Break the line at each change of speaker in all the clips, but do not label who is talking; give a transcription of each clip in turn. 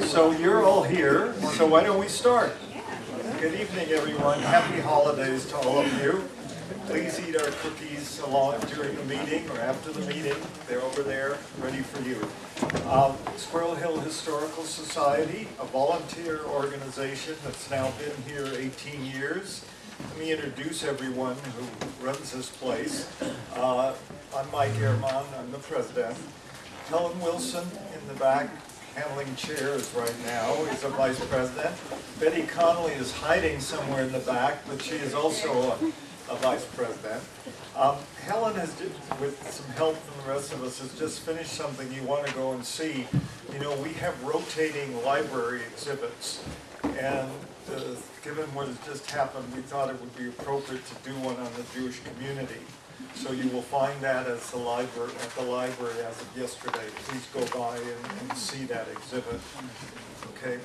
So you're all here, so why don't we start? Good evening, everyone. Happy holidays to all of you. Please eat our cookies along during the meeting or after the meeting. They're over there, ready for you. Squirrel Hill Historical Society, a volunteer organization that's now been here 18 years. Let me introduce everyone who runs this place. I'm Mike Ehrman, I'm the president. Helen Wilson in the back, handling chairs right now, is a vice president. Betty Connolly is hiding somewhere in the back, but she is also a vice president. Helen has, with some help from the rest of us, has just finished something you want to go and see. You know, we have rotating library exhibits, and given what has just happened, we thought it would be appropriate to do one on the Jewish community. So you will find that at the library as of yesterday. Please go by and see that exhibit. Okay.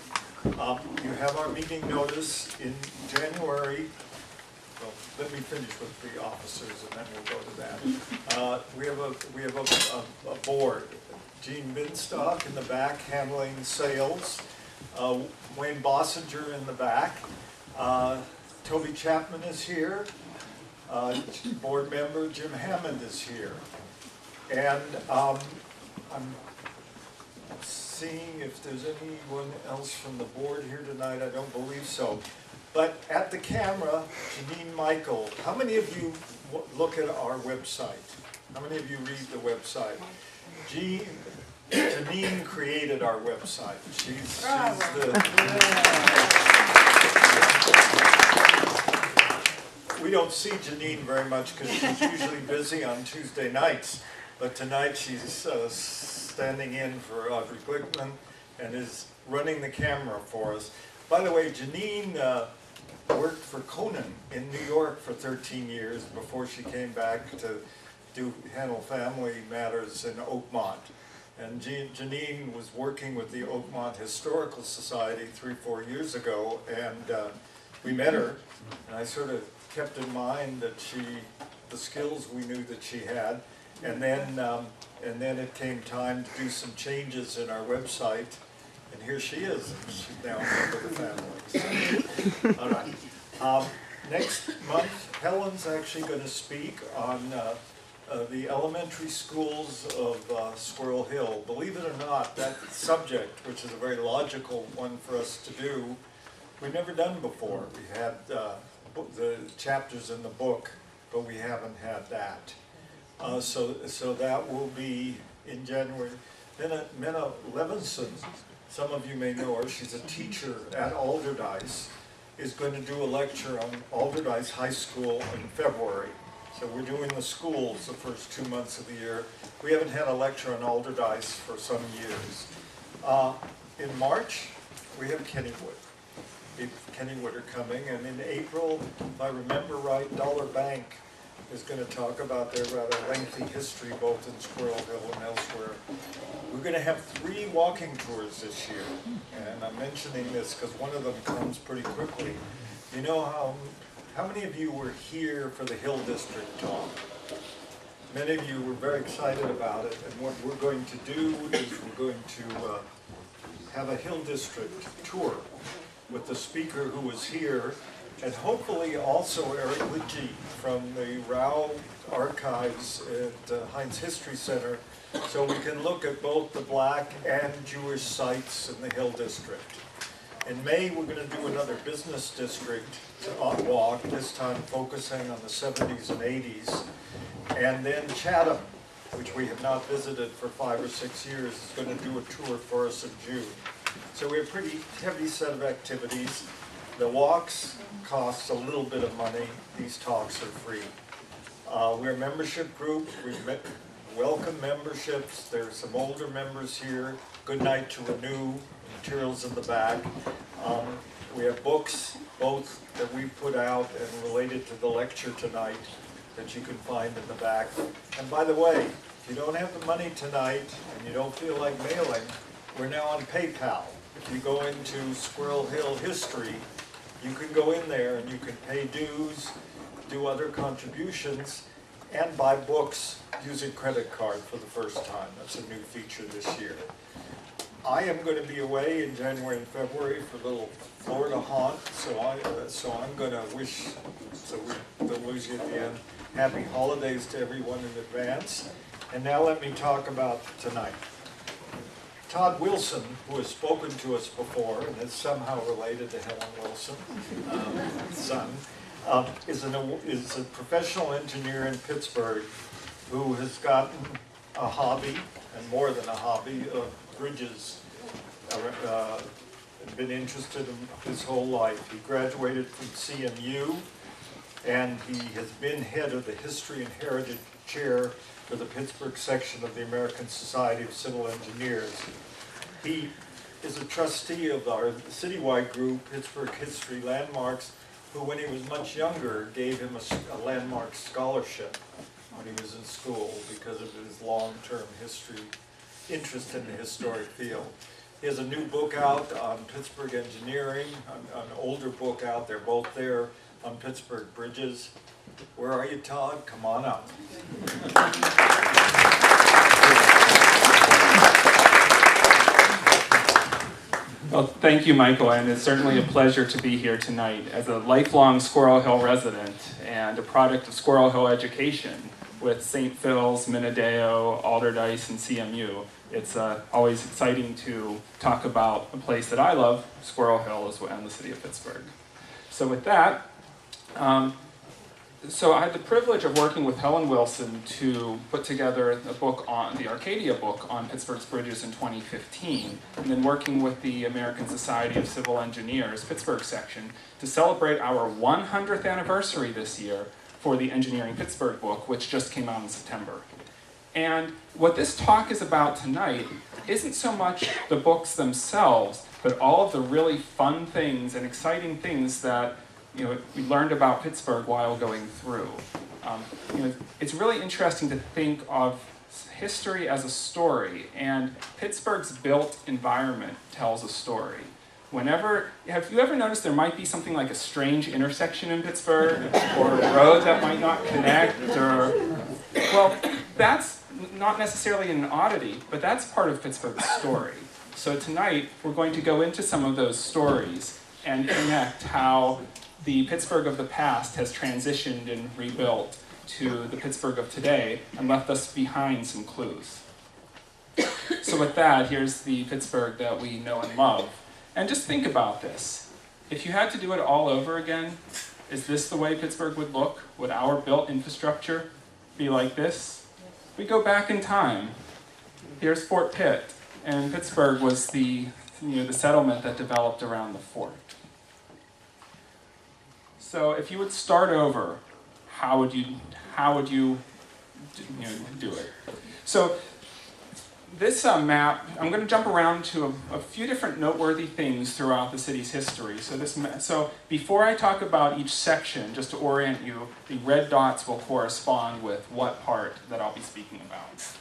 You have our meeting notice in January. Well, let me finish with the officers, and then we'll go to that. We have a board. Gene Binstock in the back handling sales. Wayne Bossinger in the back. Toby Chapman is here. Board member Jim Hammond is here. And I'm seeing if there's anyone else from the board here tonight. I don't believe so. But at the camera, Janine Michael. How many of you look at our website? How many of you read the website? Janine created our website. She's we don't see Janine very much because she's usually busy on Tuesday nights. But tonight she's standing in for Audrey Glickman and is running the camera for us. By the way, Janine worked for Conan in New York for 13 years before she came back to handle family matters in Oakmont. And Janine was working with the Oakmont Historical Society 3-4 years ago, and we met her, and I sort of kept in mind that the skills we knew that she had, and then it came time to do some changes in our website, and here she is. She's now a member of the family. All right. Next month, Helen's actually going to speak on the elementary schools of Squirrel Hill. Believe it or not, that subject, which is a very logical one for us to do, we've never done before. We had the chapters in the book, but we haven't had that. So that will be in January. Then Minna Levinson, some of you may know her, she's a teacher at Alderdice, is going to do a lecture on Alderdice High School in February. So we're doing the schools the first 2 months of the year. We haven't had a lecture on Alderdice for some years. In March, we have Kennywood. Kennywood are coming, and in April, if I remember right, Dollar Bank is going to talk about their rather lengthy history both in Squirrel Hill and elsewhere. We're going to have 3 walking tours this year, and I'm mentioning this because one of them comes pretty quickly. You know how many of you were here for the Hill District talk? Many of you were very excited about it, and what we're going to do is we're going to have a Hill District tour with the speaker who was here, and hopefully also Eric Lidji from the Rao Archives at Heinz History Center, so we can look at both the Black and Jewish sites in the Hill District. In May, we're going to do another business district walk, this time focusing on the 70s and 80s. And then Chatham, which we have not visited for 5 or 6 years, is going to do a tour for us in June. So we have a pretty heavy set of activities. The walks cost a little bit of money. These talks are free. We're a membership group. We welcome memberships. There's some older members here. Good Night to Renew. Materials in the back. We have books, both that we put out and related to the lecture tonight, that you can find in the back. And by the way, if you don't have the money tonight and you don't feel like mailing, we're now on PayPal. If you go into Squirrel Hill History, you can go in there and you can pay dues, do other contributions, and buy books using credit card for the first time. That's a new feature this year. I am going to be away in January and February for a little Florida haunt, so I'm going to wish, so we don't lose you at the end, happy holidays to everyone in advance. And now let me talk about tonight. Todd Wilson, who has spoken to us before and is somehow related to Helen Wilson, son, is a professional engineer in Pittsburgh who has gotten a hobby, and more than a hobby, of bridges, been interested in his whole life. He graduated from CMU, and he has been head of the History and Heritage Chair for the Pittsburgh section of the American Society of Civil Engineers. He is a trustee of our citywide group, Pittsburgh History Landmarks, who when he was much younger gave him a landmark scholarship when he was in school because of his long-term history interest in the historic field. He has a new book out on Pittsburgh engineering, an older book out, they're both there, on Pittsburgh bridges. Where are you, Todd? Come on up.
Well, thank you, Michael, and it's certainly a pleasure to be here tonight. As a lifelong Squirrel Hill resident and a product of Squirrel Hill education with St. Phil's, Minadeo, Alderdice, and CMU, it's always exciting to talk about a place that I love, Squirrel Hill, as well, and the city of Pittsburgh. So with that, so I had the privilege of working with Helen Wilson to put together a book on, the Arcadia book on Pittsburgh's bridges in 2015, and then working with the American Society of Civil Engineers, Pittsburgh section, to celebrate our 100th anniversary this year for the Engineering Pittsburgh book, which just came out in September. And what this talk is about tonight isn't so much the books themselves, but all of the really fun things and exciting things that we learned about Pittsburgh while going through. It's really interesting to think of history as a story, and Pittsburgh's built environment tells a story. Have you ever noticed there might be something like a strange intersection in Pittsburgh, or a road that might not connect, well, that's not necessarily an oddity, but that's part of Pittsburgh's story. So tonight, we're going to go into some of those stories and connect how the Pittsburgh of the past has transitioned and rebuilt to the Pittsburgh of today and left us behind some clues. So with that, here's the Pittsburgh that we know and love. And just think about this. If you had to do it all over again, is this the way Pittsburgh would look? Would our built infrastructure be like this? We go back in time. Here's Fort Pitt, and Pittsburgh was the settlement that developed around the fort. So if you would start over, how would you do it? So this map, I'm going to jump around to a few different noteworthy things throughout the city's history. So before I talk about each section, just to orient you, the red dots will correspond with what part that I'll be speaking about.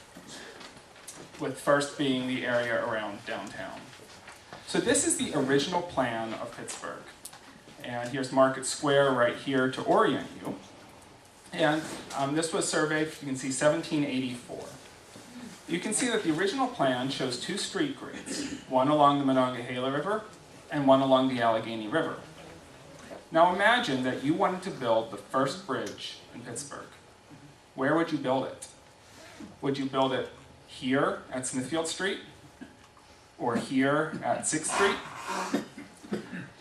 With first being the area around downtown. So this is the original plan of Pittsburgh. And here's Market Square right here to orient you. And this was surveyed, you can see 1784. You can see that the original plan shows two street grades, one along the Monongahela River and one along the Allegheny River. Now imagine that you wanted to build the first bridge in Pittsburgh. Where would you build it? Would you build it here at Smithfield Street? Or here at 6th Street?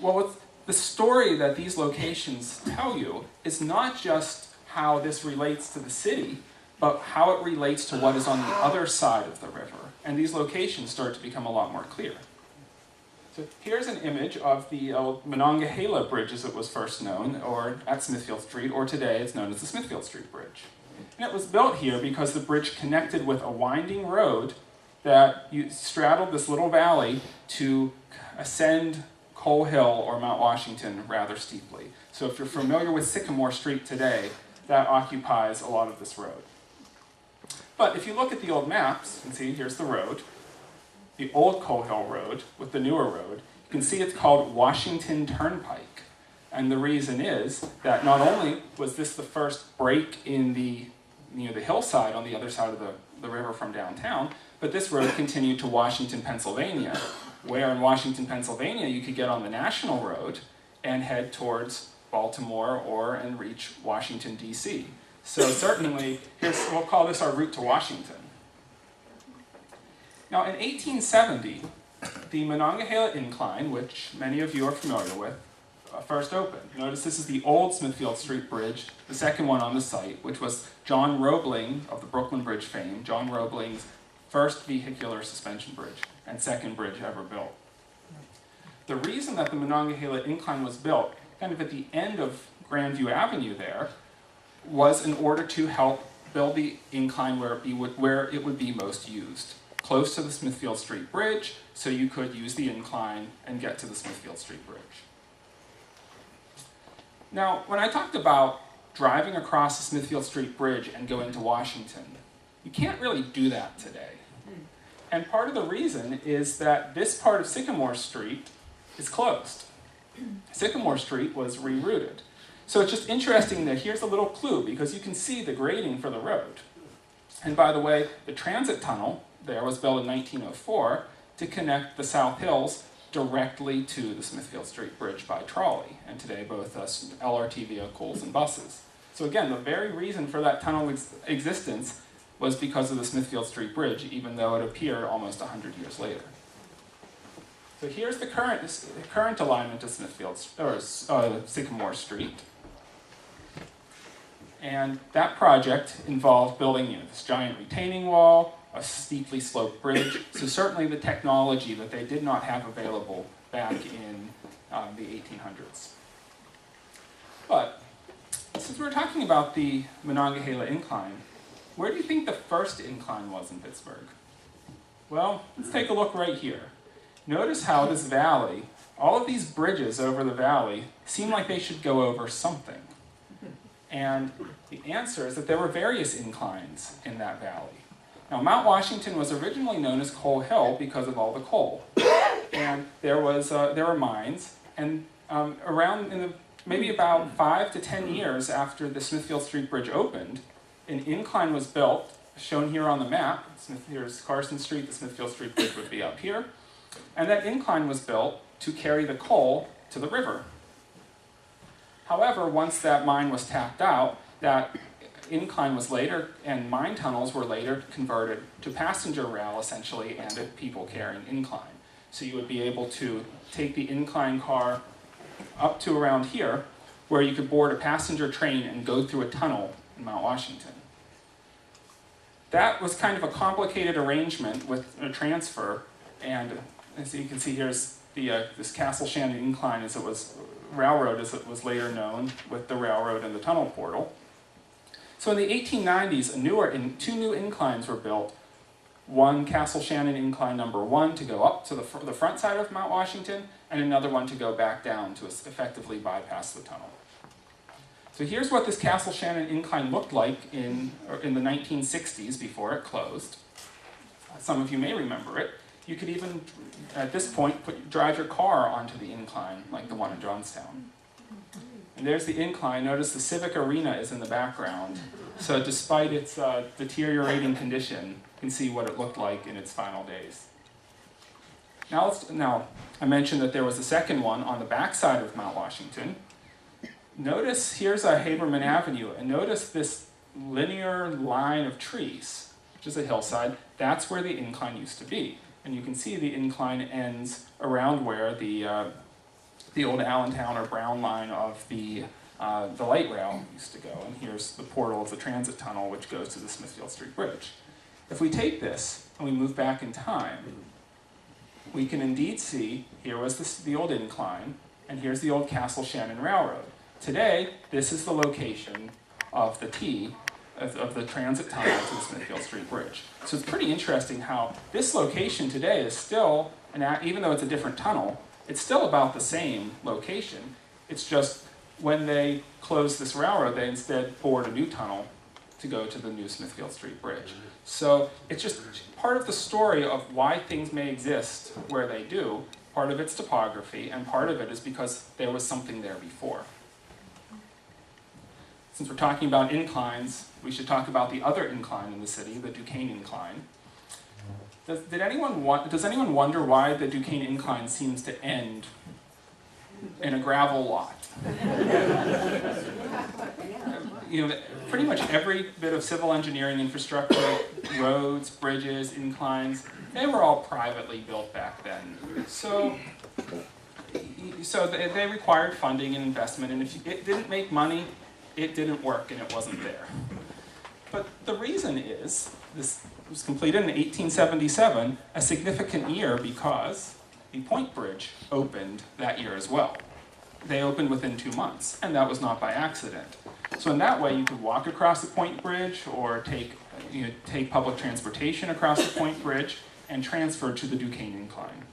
Well, the story that these locations tell you is not just how this relates to the city, but how it relates to what is on the other side of the river. And these locations start to become a lot more clear. So here's an image of the Monongahela Bridge as it was first known, or at Smithfield Street, or today it's known as the Smithfield Street Bridge. And it was built here because the bridge connected with a winding road that straddled this little valley to ascend Cole Hill or Mount Washington rather steeply. So if you're familiar with Sycamore Street today, that occupies a lot of this road. But if you look at the old maps, you can see here's the road, the old Cole Hill Road with the newer road. You can see it's called Washington Turnpike. And the reason is that not only was this the first break in the hillside on the other side of the river from downtown, But this road continued to Washington, Pennsylvania, where in Washington, Pennsylvania, you could get on the National Road and head towards Baltimore and reach Washington, D.C. So certainly, we'll call this our route to Washington. Now in 1870, the Monongahela Incline, which many of you are familiar with, first opened. Notice this is the old Smithfield Street Bridge, the second one on the site, which was John Roebling of the Brooklyn Bridge fame, John Roebling's first vehicular suspension bridge and second bridge ever built. The reason that the Monongahela Incline was built, kind of at the end of Grandview Avenue there, was in order to help build the incline where it would be most used, close to the Smithfield Street Bridge, so you could use the incline and get to the Smithfield Street Bridge. Now, when I talked about driving across the Smithfield Street Bridge and going to Washington, you can't really do that today. And part of the reason is that this part of Sycamore Street is closed. Sycamore Street was rerouted. So it's just interesting that here's a little clue, because you can see the grading for the road. And by the way, the transit tunnel there was built in 1904 to connect the South Hills directly to the Smithfield Street Bridge by trolley, and today both LRT vehicles and buses. So again, the very reason for that tunnel existence was because of the Smithfield Street Bridge, even though it appeared almost 100 years later. So here's the current alignment of Sycamore Street. And that project involved building this giant retaining wall, a steeply sloped bridge, so certainly the technology that they did not have available back in the 1800s. But since we're talking about the Monongahela Incline, where do you think the first incline was in Pittsburgh? Well, let's take a look right here. Notice how this valley, all of these bridges over the valley, seem like they should go over something. And the answer is that there were various inclines in that valley. Now, Mount Washington was originally known as Coal Hill because of all the coal. And there were mines, and maybe about 5 to 10 years after the Smithfield Street Bridge opened, an incline was built, shown here on the map. Here's Carson Street, the Smithfield Street Bridge would be up here. And that incline was built to carry the coal to the river. However, once that mine was tapped out, that incline was later, and mine tunnels were later converted to passenger rail, essentially, and a people-carrying incline. So you would be able to take the incline car up to around here, where you could board a passenger train and go through a tunnel in Mount Washington. That was kind of a complicated arrangement with a transfer, and as you can see, here's this Castle Shannon Incline, railroad as it was later known, with the railroad and the tunnel portal. So in the 1890s, two new inclines were built. One, Castle Shannon Incline number 1, to go up to the front side of Mount Washington, and another one to go back down to effectively bypass the tunnel. So here's what this Castle Shannon Incline looked like in the 1960s before it closed. Some of you may remember it. You could even, at this point, drive your car onto the incline, like the one in Johnstown. And there's the incline. Notice the Civic Arena is in the background. So despite its deteriorating condition, you can see what it looked like in its final days. Now, I mentioned that there was a second one on the backside of Mount Washington. Notice here's Haberman Avenue, and notice this linear line of trees, which is a hillside. That's where the incline used to be. And you can see the incline ends around where the old Allentown or Brown line of the light rail used to go. And here's the portal of the transit tunnel, which goes to the Smithfield Street Bridge. If we take this and we move back in time, we can indeed see here was the old incline, and here's the old Castle Shannon Railroad. Today, this is the location of the T of the transit tunnel to the Smithfield Street Bridge. So it's pretty interesting how this location today is still, even though it's a different tunnel, it's still about the same location. It's just when they close this railroad, they instead bored a new tunnel to go to the new Smithfield Street Bridge. So it's just part of the story of why things may exist where they do. Part of it's topography, and part of it is because there was something there before. Since we're talking about inclines, we should talk about the other incline in the city, the Duquesne Incline. Does anyone wonder why the Duquesne Incline seems to end in a gravel lot? Pretty much every bit of civil engineering infrastructure, roads, bridges, inclines, they were all privately built back then. So they required funding and investment, and if it didn't make money, it didn't work and it wasn't there. But the reason is, this was completed in 1877, a significant year because the Point Bridge opened that year as well. They opened within 2 months, and that was not by accident. So in that way, you could walk across the Point Bridge or take public transportation across the Point Bridge and transfer to the Duquesne Incline.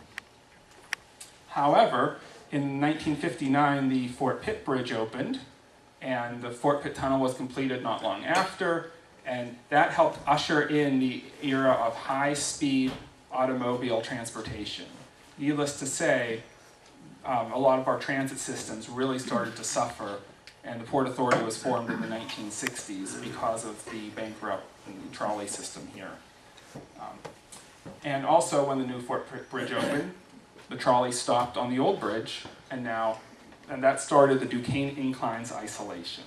However, in 1959, the Fort Pitt Bridge opened, and the Fort Pitt Tunnel was completed not long after, and that helped usher in the era of high-speed automobile transportation. Needless to say, a lot of our transit systems really started to suffer, and the Port Authority was formed in the 1960s because of the bankrupt trolley system here. And also, when the new Fort Pitt Bridge opened, the trolley stopped on the old bridge, and that started the Duquesne Incline's isolation.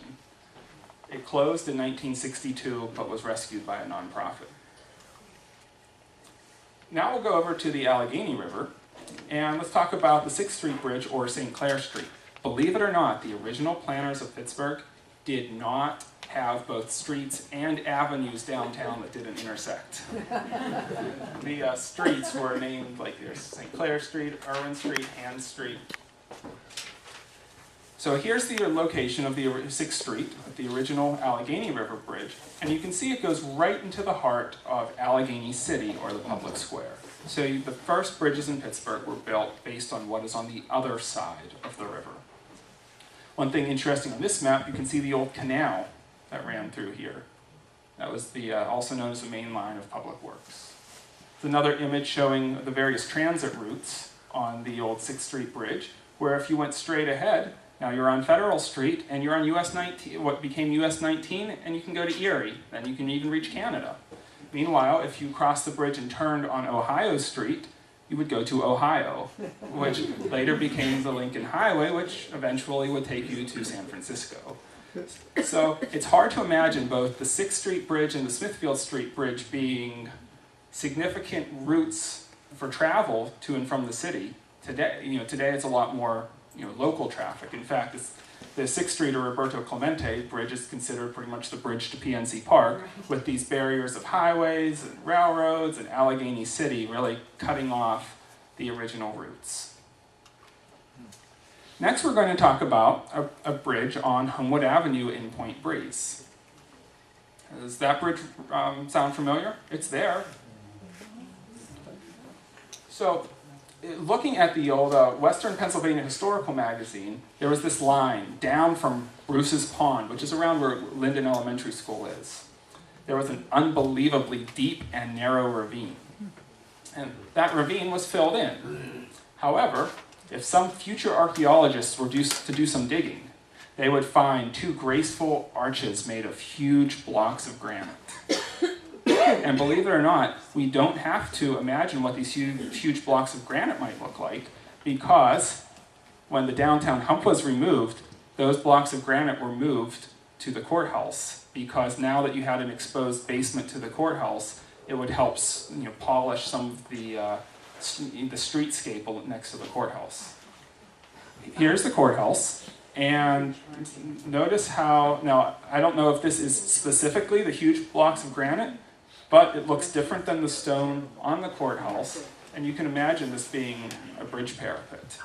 It closed in 1962, but was rescued by a nonprofit. Now we'll go over to the Allegheny River, and let's talk about the 6th Street Bridge, or St. Clair Street. Believe it or not, the original planners of Pittsburgh did not have both streets and avenues downtown that didn't intersect. The streets were named like there's St. Clair Street, Irwin Street, Hand Street. So here's the location of the 6th Street, the original Allegheny River Bridge, and you can see it goes right into the heart of Allegheny City, or the public square. So the first bridges in Pittsburgh were built based on what is on the other side of the river. One thing interesting on this map, you can see the old canal that ran through here. That was also known as the main line of public works. It's another image showing the various transit routes on the old 6th Street Bridge, where if you went straight ahead, now you're on Federal Street, and you're on US 19, what became US 19, and you can go to Erie, then you can even reach Canada. Meanwhile, if you crossed the bridge and turned on Ohio Street, you would go to Ohio, which later became the Lincoln Highway, which eventually would take you to San Francisco. So it's hard to imagine both the 6th Street Bridge and the Smithfield Street Bridge being significant routes for travel to and from the city. Today it's a lot more local traffic. In fact, the 6th Street or Roberto Clemente Bridge is considered pretty much the bridge to PNC Park, with these barriers of highways and railroads and Allegheny City really cutting off the original routes. Next, we're going to talk about a bridge on Homewood Avenue in Point Breeze. Does that bridge sound familiar? It's there. So, looking at the old Western Pennsylvania Historical Magazine, there was this line down from Bruce's Pond, which is around where Linden Elementary School is. There was an unbelievably deep and narrow ravine. And that ravine was filled in. However, if some future archaeologists were to do some digging, they would find 2 graceful arches made of huge blocks of granite. And believe it or not, we don't have to imagine what these huge blocks of granite might look like, because when the downtown hump was removed, those blocks of granite were moved to the courthouse, because now that you had an exposed basement to the courthouse, it would help polish some of the streetscape next to the courthouse. Here's the courthouse, and notice how, now I don't know if this is specifically the huge blocks of granite, but it looks different than the stone on the courthouse, and you can imagine this being a bridge parapet.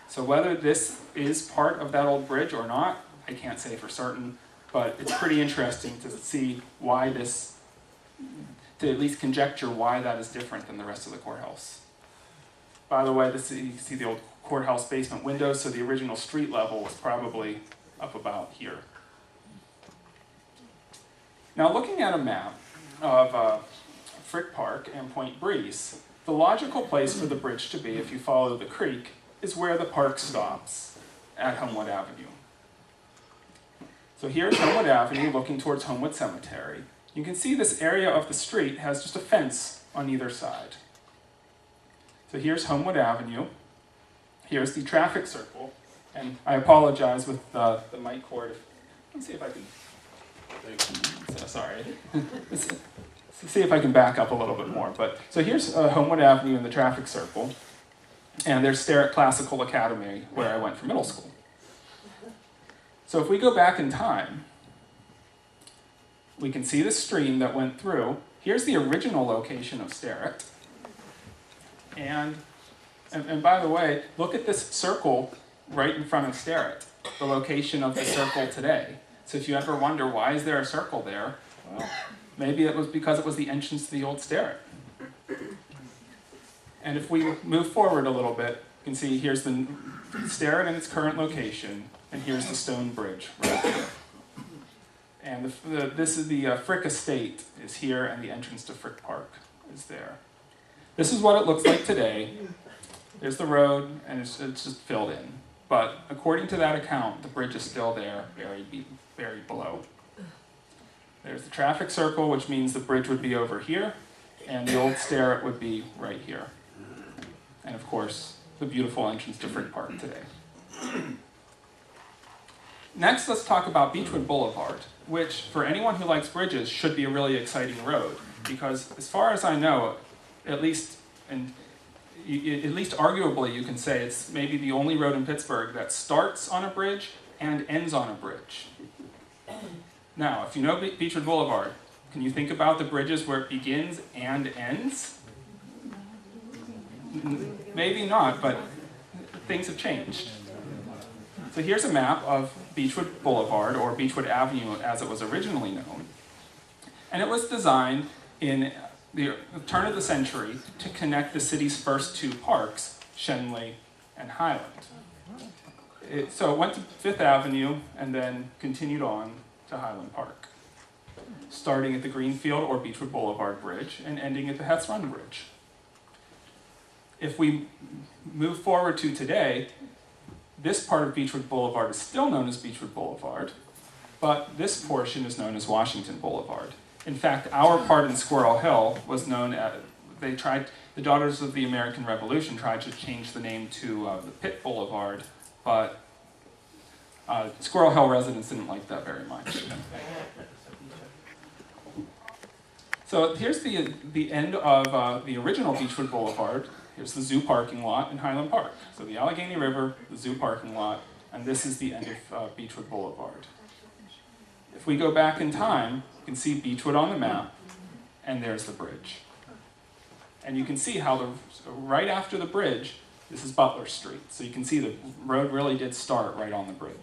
So whether this is part of that old bridge or not, I can't say for certain, but it's pretty interesting to see why this, to at least conjecture why that is different than the rest of the courthouse. By the way, you can see the old courthouse basement windows, so the original street level was probably up about here. Now looking at a map of Frick Park and Point Breeze, the logical place for the bridge to be, if you follow the creek, is where the park stops, at Homewood Avenue. So here's Homewood Avenue looking towards Homewood Cemetery. You can see this area of the street has just a fence on either side. So here's Homewood Avenue. Here's the traffic circle. And I apologize with the mic cord. Let's see if I can. So sorry. Let's see if I can back up a little bit more. But so here's Homewood Avenue in the traffic circle. And there's Sterrett Classical Academy, where I went for middle school. So if we go back in time, we can see the stream that went through. Here's the original location of Sterrett. And by the way, look at this circle right in front of Sterrett, the location of the circle today. So if you ever wonder why is there a circle there, well, maybe it was because it was the entrance to the old Sterrett. And if we move forward a little bit, you can see here's the Sterrett in its current location, and here's the stone bridge right here. And this is the Frick Estate is here, and the entrance to Frick Park is there. This is what it looks like today. There's the road, and it's just filled in. But according to that account, the bridge is still there, buried below. There's the traffic circle, which means the bridge would be over here, and the old Sterrett would be right here. And of course, the beautiful entrance to Frick Park today. Next, let's talk about Beechwood Boulevard, which, for anyone who likes bridges, should be a really exciting road. Because as far as I know, at least arguably you can say it's maybe the only road in Pittsburgh that starts on a bridge and ends on a bridge. Now, if you know Beechwood Boulevard, can you think about the bridges where it begins and ends? Maybe not, but things have changed. So here's a map of Beechwood Boulevard, or Beechwood Avenue as it was originally known. And it was designed in the turn of the century to connect the city's first two parks, Schenley and Highland. So it went to Fifth Avenue and then continued on to Highland Park, starting at the Greenfield or Beechwood Boulevard Bridge and ending at the Heth's Run Bridge. If we move forward to today, this part of Beechwood Boulevard is still known as Beechwood Boulevard, but this portion is known as Washington Boulevard. In fact, our part in Squirrel Hill was known as, the Daughters of the American Revolution tried to change the name to the Pitt Boulevard, but Squirrel Hill residents didn't like that very much. So here's the end of the original Beechwood Boulevard. Here's the zoo parking lot in Highland Park. So the Allegheny River, the zoo parking lot, and this is the end of Beechwood Boulevard. If we go back in time, you can see Beechwood on the map, and there's the bridge. And you can see how right after the bridge, this is Butler Street. So you can see the road really did start right on the bridge.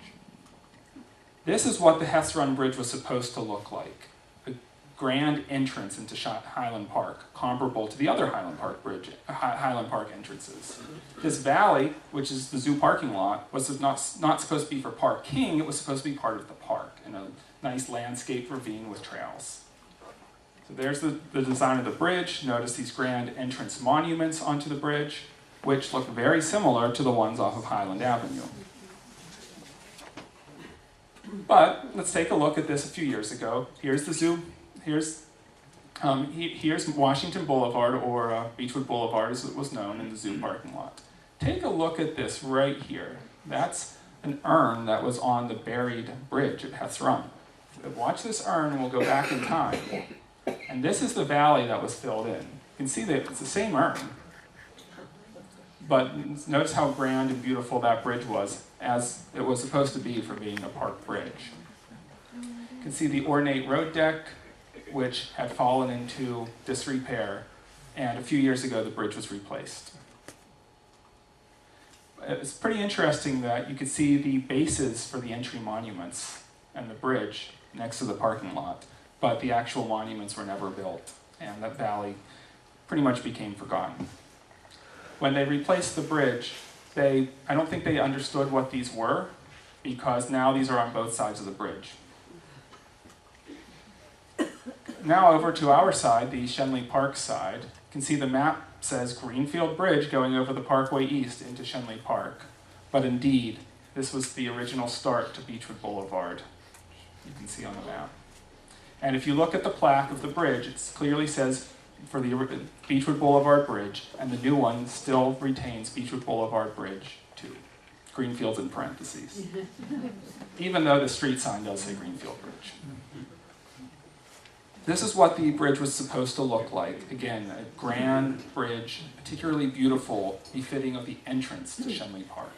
This is what the Heth's Run Bridge was supposed to look like. A grand entrance into Highland Park, comparable to the other Highland Park entrances. This valley, which is the zoo parking lot, was not supposed to be for parking, it was supposed to be part of the park in a nice landscape ravine with trails. So there's the design of the bridge. Notice these grand entrance monuments onto the bridge, which look very similar to the ones off of Highland Avenue. But let's take a look at this a few years ago. Here's the zoo. Here's Washington Boulevard, or Beechwood Boulevard as it was known, in the zoo parking lot. Take a look at this right here. That's an urn that was on the buried bridge at Heth's Run. Watch this urn and we'll go back in time. And this is the valley that was filled in. You can see that it's the same urn. But notice how grand and beautiful that bridge was, as it was supposed to be for being a park bridge. You can see the ornate road deck, which had fallen into disrepair, and a few years ago the bridge was replaced. It's pretty interesting that you could see the bases for the entry monuments and the bridge next to the parking lot, but the actual monuments were never built, and that valley pretty much became forgotten. When they replaced the bridge, I don't think they understood what these were, because now these are on both sides of the bridge. Now over to our side, the Schenley Park side, you can see the map says Greenfield Bridge going over the Parkway East into Schenley Park. But indeed, this was the original start to Beechwood Boulevard. You can see on the map. And if you look at the plaque of the bridge, it clearly says for the Beechwood Boulevard Bridge, and the new one still retains Beechwood Boulevard Bridge 2. Greenfield's in parentheses. Even though the street sign does say Greenfield Bridge. This is what the bridge was supposed to look like. Again, a grand bridge, particularly beautiful, befitting of the entrance to Schenley Park.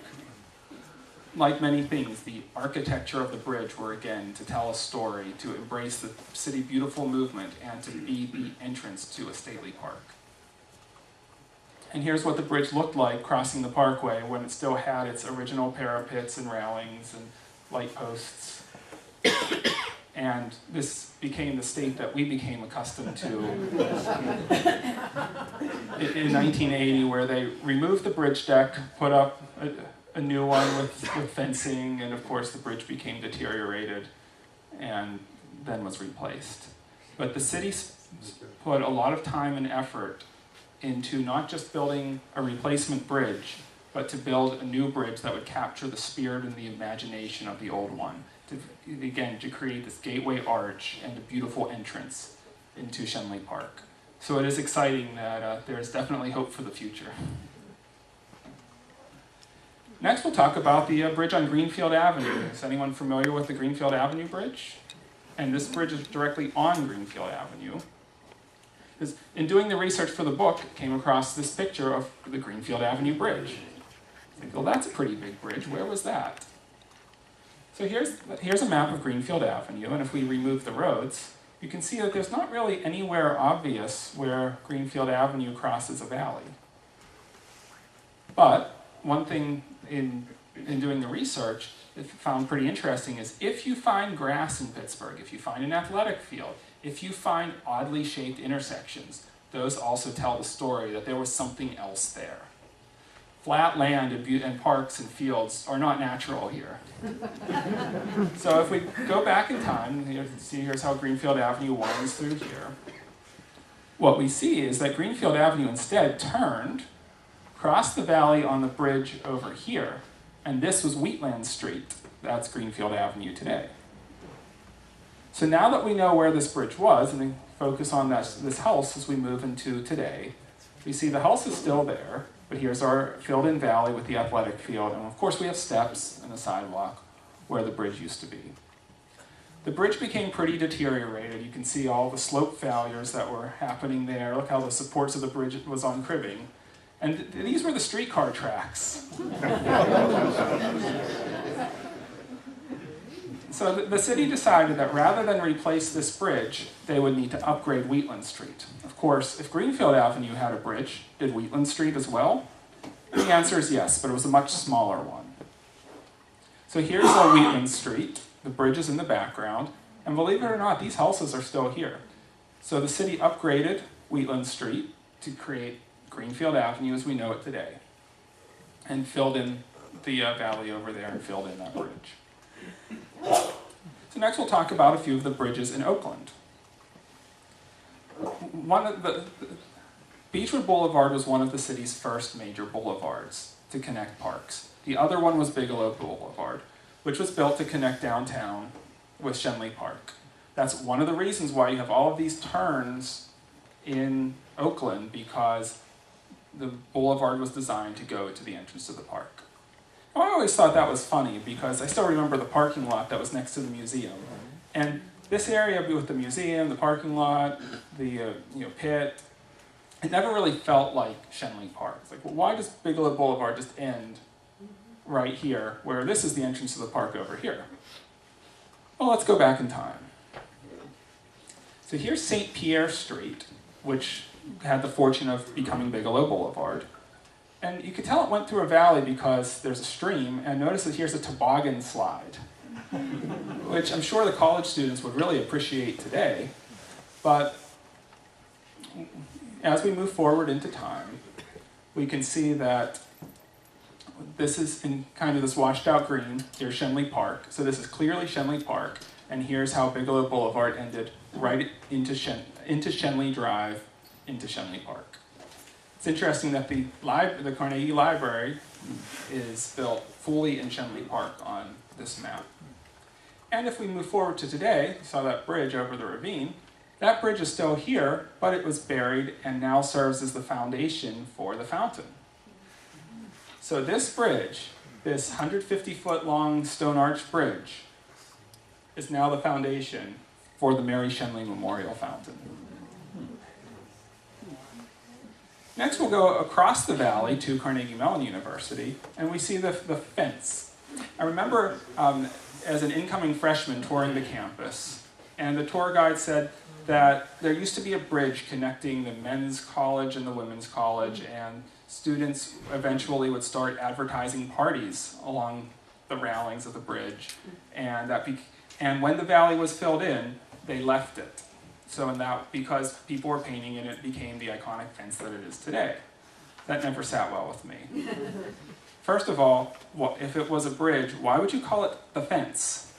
Like many things, the architecture of the bridge were, again, to tell a story, to embrace the City Beautiful movement, and to be the entrance to a stately park. And here's what the bridge looked like crossing the parkway when it still had its original parapets and railings and light posts. And this became the state that we became accustomed to in 1980, where they removed the bridge deck, put up a new one with fencing, and of course the bridge became deteriorated and then was replaced. But the city put a lot of time and effort into not just building a replacement bridge, but to build a new bridge that would capture the spirit and the imagination of the old one. To create this gateway arch and a beautiful entrance into Schenley Park. So it is exciting that there is definitely hope for the future. Next, we'll talk about the bridge on Greenfield Avenue. Is anyone familiar with the Greenfield Avenue Bridge? And this bridge is directly on Greenfield Avenue. Because in doing the research for the book, I came across this picture of the Greenfield Avenue Bridge. I think, well, that's a pretty big bridge. Where was that? So here's a map of Greenfield Avenue, and if we remove the roads, you can see that there's not really anywhere obvious where Greenfield Avenue crosses a valley. But one thing in doing the research that I found pretty interesting is if you find grass in Pittsburgh, if you find an athletic field, if you find oddly shaped intersections, those also tell the story that there was something else there. Flat land and parks and fields are not natural here. So if we go back in time, here's how Greenfield Avenue winds through here. What we see is that Greenfield Avenue instead turned, crossed the valley on the bridge over here, and this was Wheatland Street. That's Greenfield Avenue today. So now that we know where this bridge was, and we focus on this house as we move into today, we see the house is still there, but here's our filled-in valley with the athletic field, and of course we have steps and a sidewalk where the bridge used to be. The bridge became pretty deteriorated. You can see all the slope failures that were happening there. Look how the supports of the bridge was on cribbing. And these were the streetcar tracks. So the city decided that rather than replace this bridge, they would need to upgrade Wheatland Street. Of course, if Greenfield Avenue had a bridge, did Wheatland Street as well? The answer is yes, but it was a much smaller one. So here's our Wheatland Street. The bridge is in the background, and believe it or not, these houses are still here. So the city upgraded Wheatland Street to create Greenfield Avenue as we know it today, and filled in the valley over there and filled in that bridge. So next we'll talk about a few of the bridges in Oakland. Beechwood Boulevard was one of the city's first major boulevards to connect parks. The other one was Bigelow Boulevard, which was built to connect downtown with Schenley Park. That's one of the reasons why you have all of these turns in Oakland, because the boulevard was designed to go to the entrance to the park. I always thought that was funny because I still remember the parking lot that was next to the museum. And this area with the museum, the parking lot, the pit, it never really felt like Schenley Park. It's like, well, why does Bigelow Boulevard just end right here, where this is the entrance to the park over here? Well, let's go back in time. So here's St. Pierre Street, which had the fortune of becoming Bigelow Boulevard. And you could tell it went through a valley because there's a stream, and notice that here's a toboggan slide, which I'm sure the college students would really appreciate today. But as we move forward into time, we can see that this is in kind of this washed out green. Here's Schenley Park. So this is clearly Schenley Park, and here's how Bigelow Boulevard ended right into Schenley Drive, into Schenley Park. It's interesting that the Carnegie Library is built fully in Schenley Park on this map. And if we move forward to today, you saw that bridge over the ravine, That bridge is still here, but it was buried and now serves as the foundation for the fountain. So this bridge, this 150-foot long stone arch bridge, is now the foundation for the Mary Shenley Memorial Fountain. Next, we'll go across the valley to Carnegie Mellon University, and we see the fence. I remember as an incoming freshman touring the campus, and the tour guide said that there used to be a bridge connecting the men's college and the women's college, and students eventually would start advertising parties along the railings of the bridge, and when the valley was filled in, they left it. So because people were painting it, it became the iconic fence that it is today. That never sat well with me. First of all, if it was a bridge, why would you call it the fence,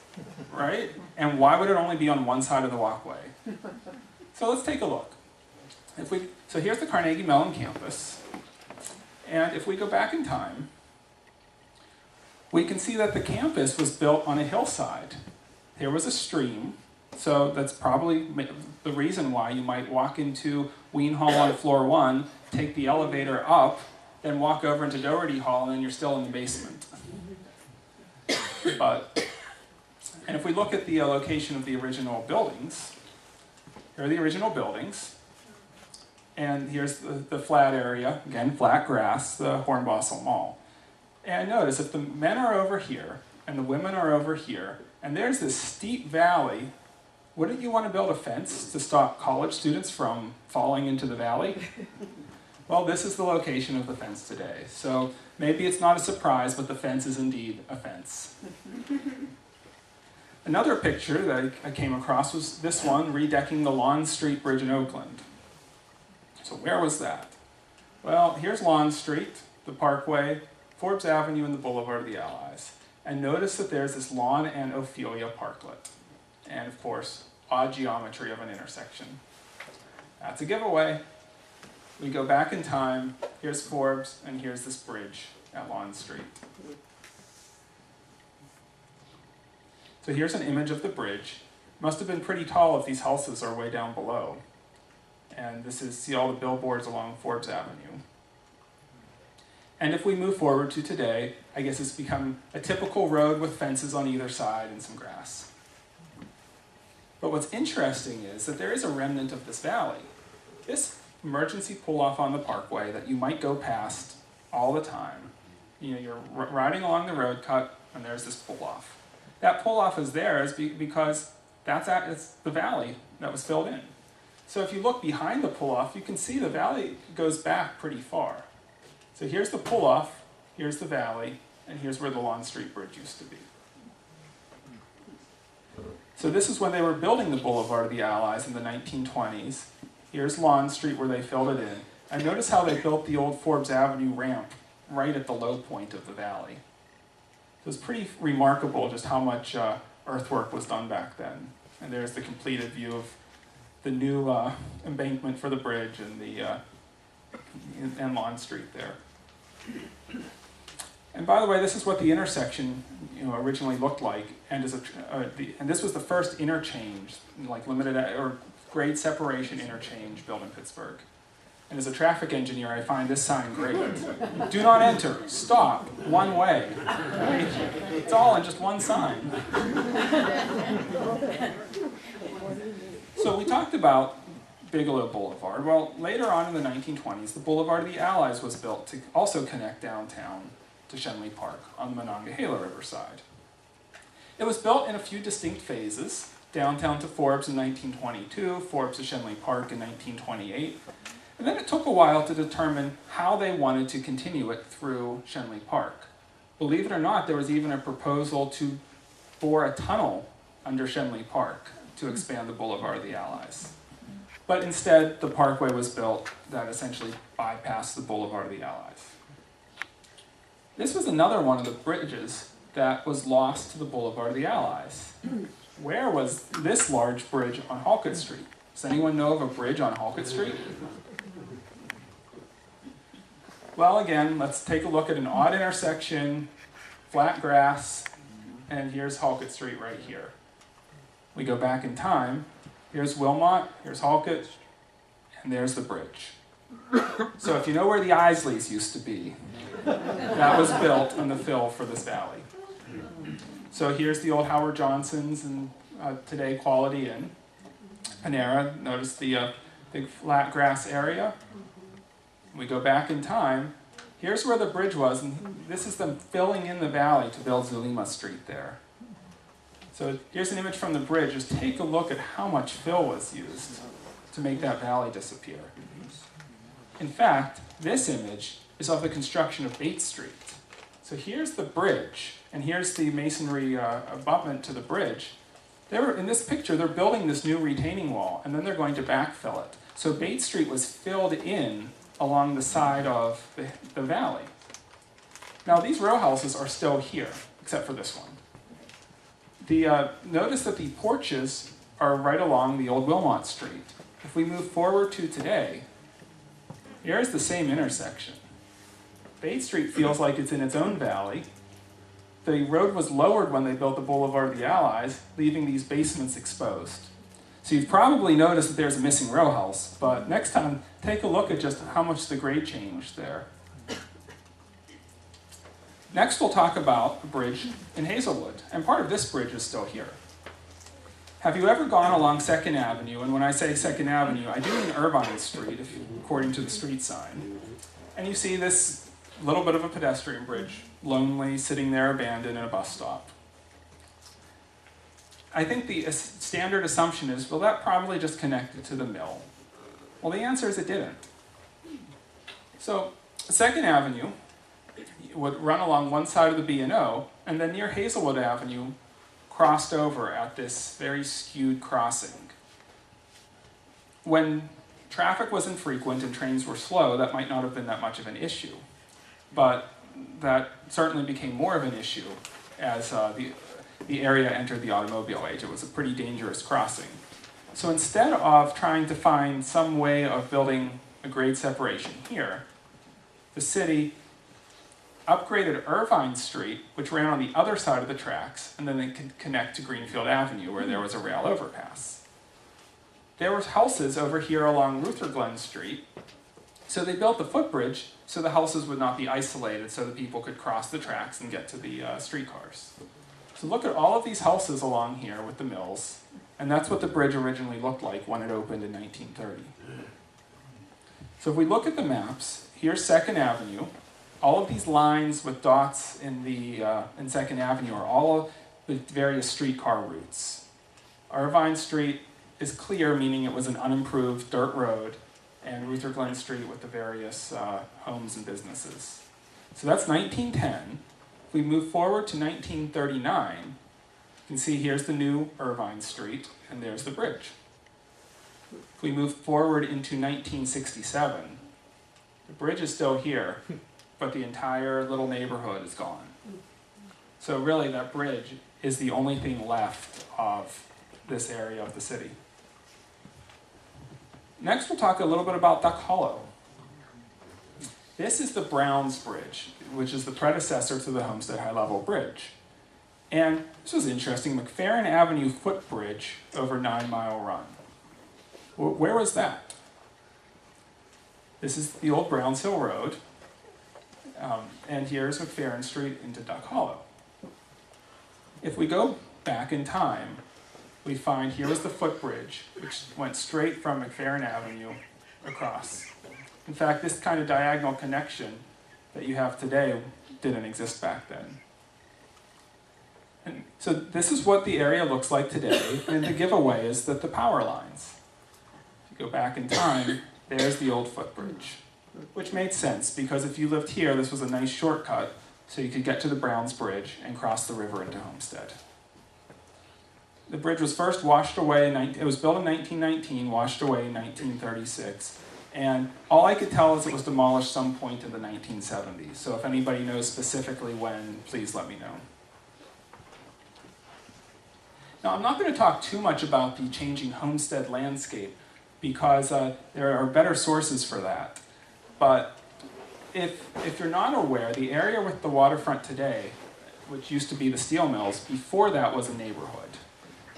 right? And why would it only be on one side of the walkway? So let's take a look. So here's the Carnegie Mellon campus. And if we go back in time, we can see that the campus was built on a hillside. There was a stream, so that's probably the reason why you might walk into Wien Hall on floor 1, take the elevator up, then walk over into Doherty Hall, and then you're still in the basement. And if we look at the location of the original buildings, here are the original buildings. And here's the flat area, again, flat grass, the Hornbostel Mall. And notice, if the men are over here, and the women are over here, and there's this steep valley, wouldn't you want to build a fence to stop college students from falling into the valley? Well, this is the location of the fence today. So maybe it's not a surprise, but the fence is indeed a fence. Another picture that I came across was this one, redecking the Lawn Street Bridge in Oakland. So where was that? Well, here's Lawn Street, the Parkway, Forbes Avenue, and the Boulevard of the Allies. And notice that there's this lawn and Ophelia parklet. And of course, odd geometry of an intersection. That's a giveaway. We go back in time, here's Forbes, and here's this bridge at Lawn Street. So here's an image of the bridge. Must have been pretty tall if these houses are way down below. And this is, see all the billboards along Forbes Avenue. And if we move forward to today, I guess it's become a typical road with fences on either side and some grass. But what's interesting is that there is a remnant of this valley. This emergency pull-off on the Parkway that you might go past all the time. You know, you're riding along the road cut, and there's this pull-off. That pull-off is there because it's the valley that was filled in. So if you look behind the pull-off, you can see the valley goes back pretty far. So here's the pull-off, here's the valley, and here's where the Lawn Street Bridge used to be. So this is when they were building the Boulevard of the Allies in the 1920s. Here's Lawn Street where they filled it in. And notice how they built the old Forbes Avenue ramp right at the low point of the valley. So it's pretty remarkable just how much earthwork was done back then. And there's the completed view of the new embankment for the bridge and Lawn Street there. And by the way, this is what the intersection originally looked like, and this was the first interchange, like limited or grade separation interchange built in Pittsburgh. And as a traffic engineer, I find this sign great. Do not enter, stop, one way. Right? It's all in just one sign. So we talked about Bigelow Boulevard. Well, later on in the 1920s, the Boulevard of the Allies was built to also connect downtown to Shenley Park on the Monongahela Riverside. It was built in a few distinct phases, downtown to Forbes in 1922, Forbes to Shenley Park in 1928, and then it took a while to determine how they wanted to continue it through Shenley Park. Believe it or not, there was even a proposal to bore a tunnel under Shenley Park to expand the Boulevard of the Allies. But instead, the Parkway was built that essentially bypassed the Boulevard of the Allies. This was another one of the bridges that was lost to the Boulevard of the Allies. Where was this large bridge on Halkett Street? Does anyone know of a bridge on Halkett Street? Well, again, let's take a look at an odd intersection, flat grass, and here's Halkett Street right here. We go back in time. Here's Wilmot, here's Halkett, and there's the bridge. So if you know where the Isleys used to be, that was built on the fill for this valley. So here's the old Howard Johnson's and today Quality Inn. Panera, notice the big flat grass area. We go back in time. Here's where the bridge was, and this is them filling in the valley to build Zulima Street there. So here's an image from the bridge. Just take a look at how much fill was used to make that valley disappear. In fact, this image is of the construction of Bates Street. So here's the bridge, and here's the masonry abutment to the bridge. In this picture, they're building this new retaining wall, and then they're going to backfill it. So Bates Street was filled in along the side of the valley. Now these row houses are still here, except for this one. Notice that the porches are right along the old Wilmot Street. If we move forward to today, here's the same intersection. Bates Street feels like it's in its own valley. The road was lowered when they built the Boulevard of the Allies, leaving these basements exposed. So you've probably noticed that there's a missing row house, but next time, take a look at just how much the grade changed there. Next, we'll talk about a bridge in Hazelwood, and part of this bridge is still here. Have you ever gone along 2nd Avenue, and when I say 2nd Avenue, I do mean Irvine Street, according to the street sign, and you see this little bit of a pedestrian bridge, lonely, sitting there abandoned in a bus stop. I think the standard assumption is, well, that probably just connected to the mill. Well, the answer is it didn't. So 2nd Avenue would run along one side of the B&O, and then near Hazelwood Avenue crossed over at this very skewed crossing. When traffic was infrequent and trains were slow, that might not have been that much of an issue. But that certainly became more of an issue as the area entered the automobile age. It was a pretty dangerous crossing. So instead of trying to find some way of building a grade separation here, the city upgraded Irvine Street, which ran on the other side of the tracks, and then they could connect to Greenfield Avenue, where there was a rail overpass. There were houses over here along Ruther Glen Street, so they built the footbridge so the houses would not be isolated, so that people could cross the tracks and get to the streetcars. So look at all of these houses along here with the mills, and that's what the bridge originally looked like when it opened in 1930. So if we look at the maps, here's 2nd Avenue. All of these lines with dots in 2nd Avenue are all of the various streetcar routes. Irvine Street is clear, meaning it was an unimproved dirt road, and Ruther Glen Street with the various homes and businesses. So that's 1910. If we move forward to 1939, you can see here's the new Irvine Street, and there's the bridge. If we move forward into 1967, the bridge is still here, but the entire little neighborhood is gone. So really, that bridge is the only thing left of this area of the city. Next, we'll talk a little bit about Duck Hollow. This is the Browns Bridge, which is the predecessor to the Homestead High Level Bridge. And this was interesting, McFerrin Avenue footbridge over 9 Mile Run. Where was that? This is the old Browns Hill Road, and here's McFerrin Street into Duck Hollow. If we go back in time, we find here was the footbridge, which went straight from McFerrin Avenue across. In fact, this kind of diagonal connection that you have today didn't exist back then. And so this is what the area looks like today, and the giveaway is that the power lines. If you go back in time, there's the old footbridge, which made sense, because if you lived here, this was a nice shortcut, so you could get to the Browns Bridge and cross the river into Homestead. The bridge was first washed away, it was built in 1919, washed away in 1936, and all I could tell is it was demolished some point in the 1970s, so if anybody knows specifically when, please let me know. Now, I'm not going to talk too much about the changing Homestead landscape, because there are better sources for that. But if you're not aware, the area with the waterfront today, which used to be the steel mills, before that was a neighborhood.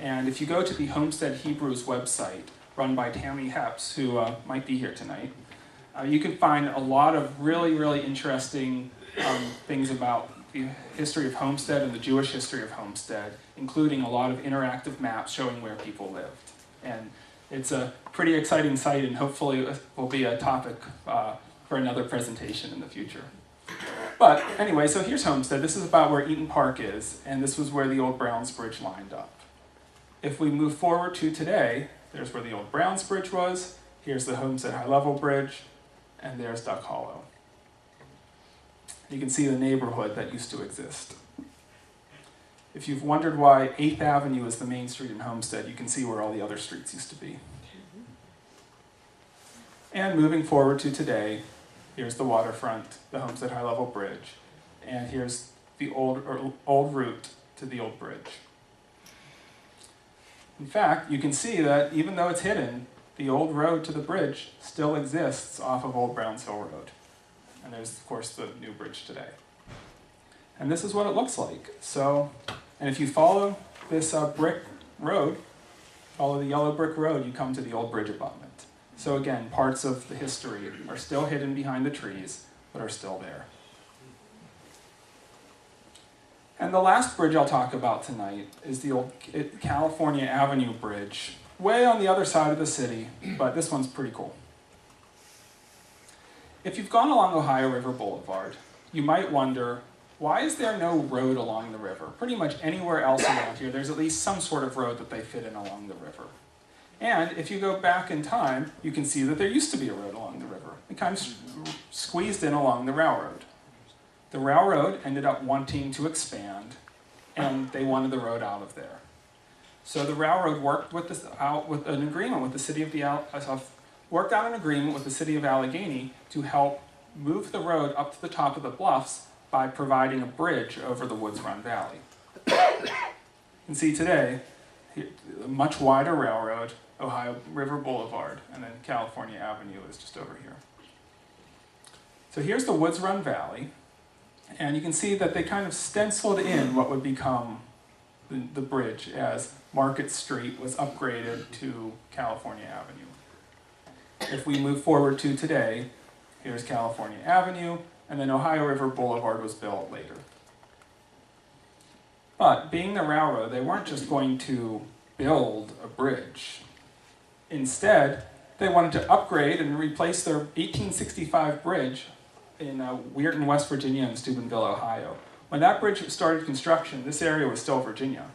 And if you go to the Homestead Hebrews website, run by Tammy Hepps, who might be here tonight, you can find a lot of really, really interesting things about the history of Homestead and the Jewish history of Homestead, including a lot of interactive maps showing where people lived. And it's a pretty exciting site, and hopefully it will be a topic for another presentation in the future. But anyway, so here's Homestead. This is about where Eaton Park is, and this was where the old Browns Bridge lined up. If we move forward to today, there's where the old Browns Bridge was, here's the Homestead High Level Bridge, and there's Duck Hollow. You can see the neighborhood that used to exist. If you've wondered why 8th Avenue is the main street in Homestead, you can see where all the other streets used to be. And moving forward to today, here's the waterfront, the Homestead High Level Bridge, and here's the old route to the old bridge. In fact, you can see that even though it's hidden, the old road to the bridge still exists off of Old Browns Hill Road. And there's, of course, the new bridge today. And this is what it looks like. So, and if you follow this brick road, follow the yellow brick road, you come to the old bridge abutment. So again, parts of the history are still hidden behind the trees, but are still there. And the last bridge I'll talk about tonight is the old California Avenue Bridge, way on the other side of the city, but this one's pretty cool. If you've gone along Ohio River Boulevard, you might wonder, why is there no road along the river? Pretty much anywhere else around here, there's at least some sort of road that they fit in along the river. And if you go back in time, you can see that there used to be a road along the river. It kind of squeezed in along the railroad. The railroad ended up wanting to expand, and they wanted the road out of there. So the railroad worked with an agreement with the city of worked out an agreement with the city of Allegheny to help move the road up to the top of the bluffs by providing a bridge over the Woods Run Valley. You can see today, a much wider railroad, Ohio River Boulevard, and then California Avenue is just over here. So here's the Woods Run Valley, and you can see that they kind of stenciled in what would become the bridge as Market Street was upgraded to California Avenue. If we move forward to today, here's California Avenue, and then Ohio River Boulevard was built later. But being the railroad, they weren't just going to build a bridge. Instead, they wanted to upgrade and replace their 1865 bridge in Weirton, West Virginia, and Steubenville, Ohio. When that bridge started construction, this area was still Virginia.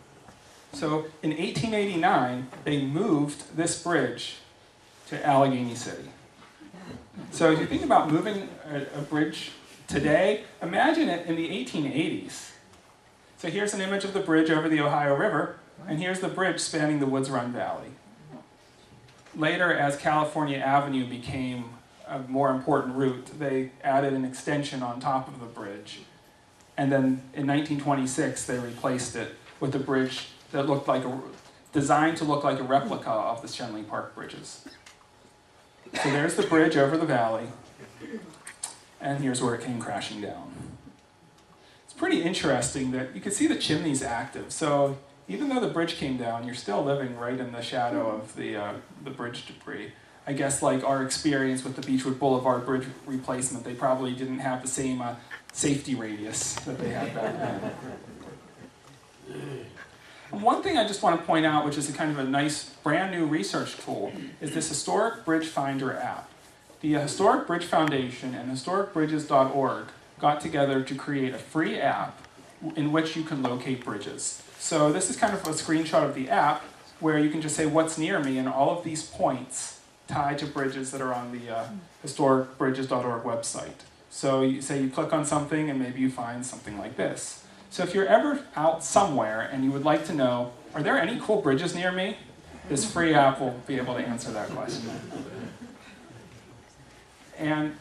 So in 1889, they moved this bridge to Allegheny City. So if you think about moving a bridge today, imagine it in the 1880s. So here's an image of the bridge over the Ohio River, and here's the bridge spanning the Woods Run Valley. Later, as California Avenue became a more important route, they added an extension on top of the bridge. And then in 1926, they replaced it with a bridge that looked like designed to look like a replica of the Schenley Park bridges. So there's the bridge over the valley, and here's where it came crashing down. It's pretty interesting that you can see the chimneys active. So even though the bridge came down, you're still living right in the shadow of the bridge debris. I guess like our experience with the Beechwood Boulevard Bridge replacement, they probably didn't have the same safety radius that they had back then. And one thing I just want to point out, which is a kind of a nice brand new research tool, is this Historic Bridge Finder app. The Historic Bridge Foundation and historicbridges.org got together to create a free app in which you can locate bridges. So this is kind of a screenshot of the app where you can just say what's near me, and all of these points tie to bridges that are on the historicbridges.org website. So you say you click on something and maybe you find something like this. So if you're ever out somewhere and you would like to know, are there any cool bridges near me? This free app will be able to answer that question. And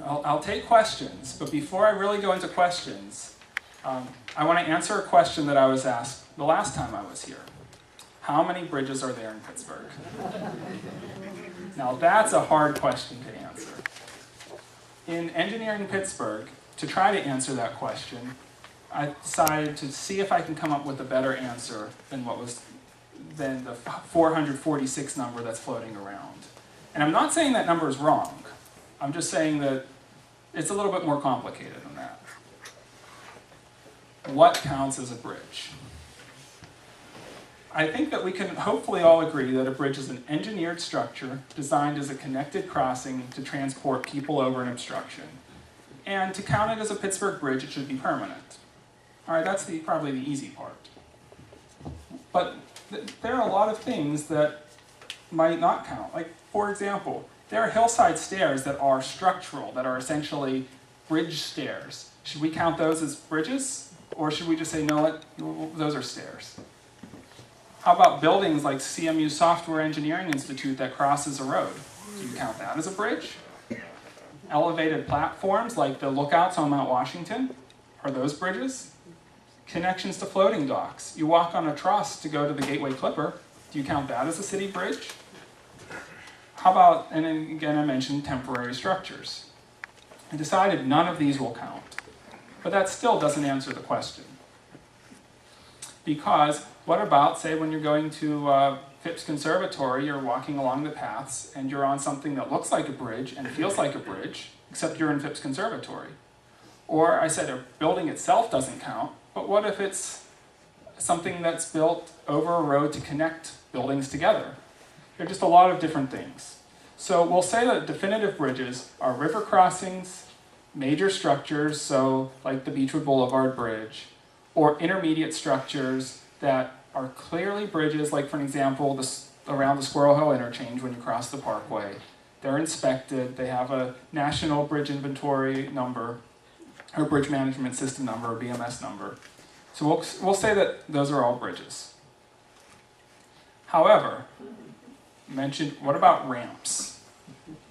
I'll take questions, but before I really go into questions, I want to answer a question that I was asked the last time I was here. How many bridges are there in Pittsburgh? Now that's a hard question to answer. In Engineering Pittsburgh, to try to answer that question, I decided to see if I can come up with a better answer than than the 446 number that's floating around. And I'm not saying that number is wrong. I'm just saying that it's a little bit more complicated than that. What counts as a bridge? I think that we can hopefully all agree that a bridge is an engineered structure designed as a connected crossing to transport people over an obstruction. And to count it as a Pittsburgh bridge, it should be permanent. All right, that's probably the easy part. But there are a lot of things that might not count. Like, for example, there are hillside stairs that are structural, that are essentially bridge stairs. Should we count those as bridges? Or should we just say, no, those are stairs? How about buildings like CMU Software Engineering Institute that crosses a road? Do you count that as a bridge? Elevated platforms like the lookouts on Mount Washington, are those bridges? Connections to floating docks. You walk on a truss to go to the Gateway Clipper. Do you count that as a city bridge? How about, and then again I mentioned temporary structures. I decided none of these will count, but that still doesn't answer the question. Because what about, say, when you're going to Phipps Conservatory, you're walking along the paths and you're on something that looks like a bridge and feels like a bridge, except you're in Phipps Conservatory. Or I said a building itself doesn't count, but what if it's something that's built over a road to connect buildings together? There are just a lot of different things. So we'll say that definitive bridges are river crossings, major structures, so like the Beechwood Boulevard Bridge, or intermediate structures that are clearly bridges, like for an example, around the Squirrel Hill Interchange when you cross the Parkway. They're inspected, they have a National Bridge Inventory number, or Bridge Management System number, or BMS number. So we'll say that those are all bridges. However, what about ramps?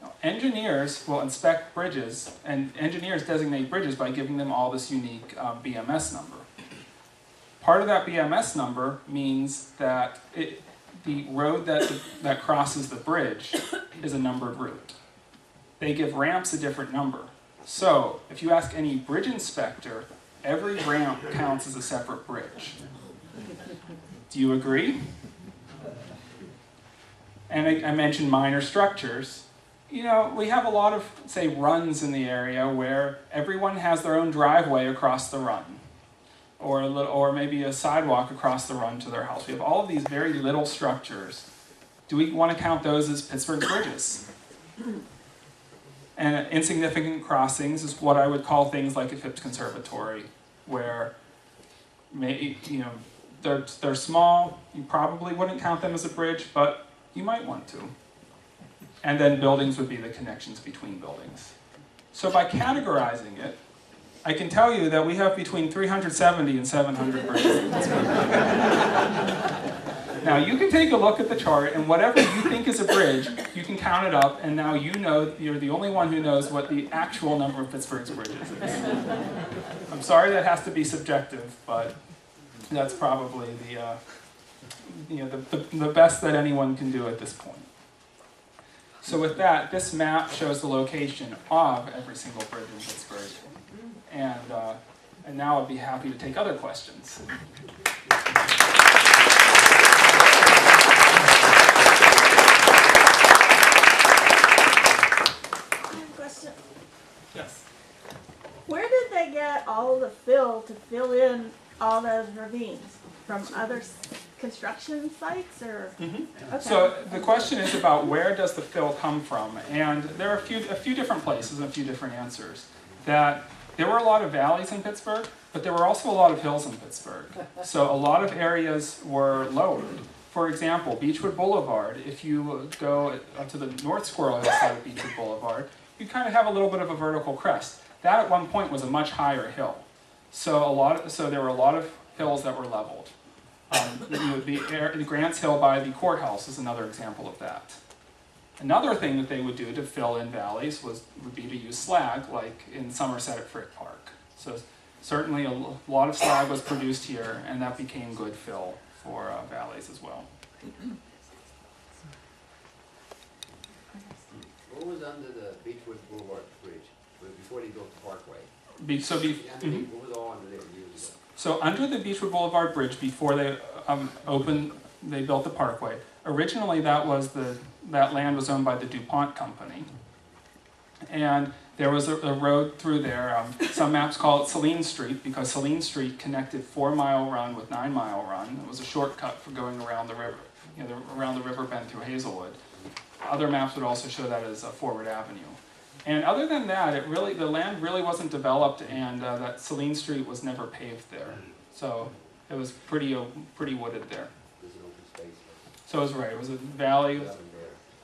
Now, engineers will inspect bridges, and engineers designate bridges by giving them all this unique BMS number. Part of that BMS number means that the road that crosses the bridge is a numbered route. They give ramps a different number. So, if you ask any bridge inspector, every ramp counts as a separate bridge. Do you agree? And I mentioned minor structures. You know, we have a lot of, say, runs in the area where everyone has their own driveway across the run. Or maybe a sidewalk across the run to their house. We have all of these very little structures. Do we want to count those as Pittsburgh bridges? And insignificant crossings is what I would call things like a Phipps Conservatory, where they're small. You probably wouldn't count them as a bridge, but you might want to. And then buildings would be the connections between buildings. So by categorizing it, I can tell you that we have between 370 and 700 bridges. Now you can take a look at the chart, and whatever you think is a bridge, you can count it up, and now you know, you're the only one who knows what the actual number of Pittsburgh's bridges is. I'm sorry that has to be subjective, but that's probably the best that anyone can do at this point. So with that, this map shows the location of every single bridge in Pittsburgh. And now I'd be happy to take other questions.
Question.
Yes.
Where did they get all the fill to fill in all those ravines? From other construction sites, or?
Mm-hmm.
Okay.
So the question is about where does the fill come from? And there are a few different places and a few different answers. There were a lot of valleys in Pittsburgh, but there were also a lot of hills in Pittsburgh. So a lot of areas were lowered. For example, Beechwood Boulevard, if you go up to the North Squirrel Hill side of Beechwood Boulevard, you kind of have a little bit of a vertical crest. That at one point was a much higher hill. So there were a lot of hills that were leveled. The Grants Hill by the courthouse is another example of that. Another thing that they would do to fill in valleys would be to use slag, like in Somerset at Frick Park. So certainly a lot of slag was produced here, and that became good fill for valleys as well.
What was under the Beechwood Boulevard Bridge before they built the Parkway?
What
What was all under there years ago?
So under the Beechwood Boulevard Bridge, before they they built the parkway. Originally, that land was owned by the DuPont company, and there was a road through there. Some maps call it Saline Street because Saline Street connected 4 Mile Run with 9 Mile Run. It was a shortcut for going around the river, around the river bend through Hazelwood. Other maps would also show that as Forward Avenue. And other than that, the land really wasn't developed, and that Saline Street was never paved there. So it was pretty wooded there.
There's an open space.
So it was right. It was a valley.
Down there.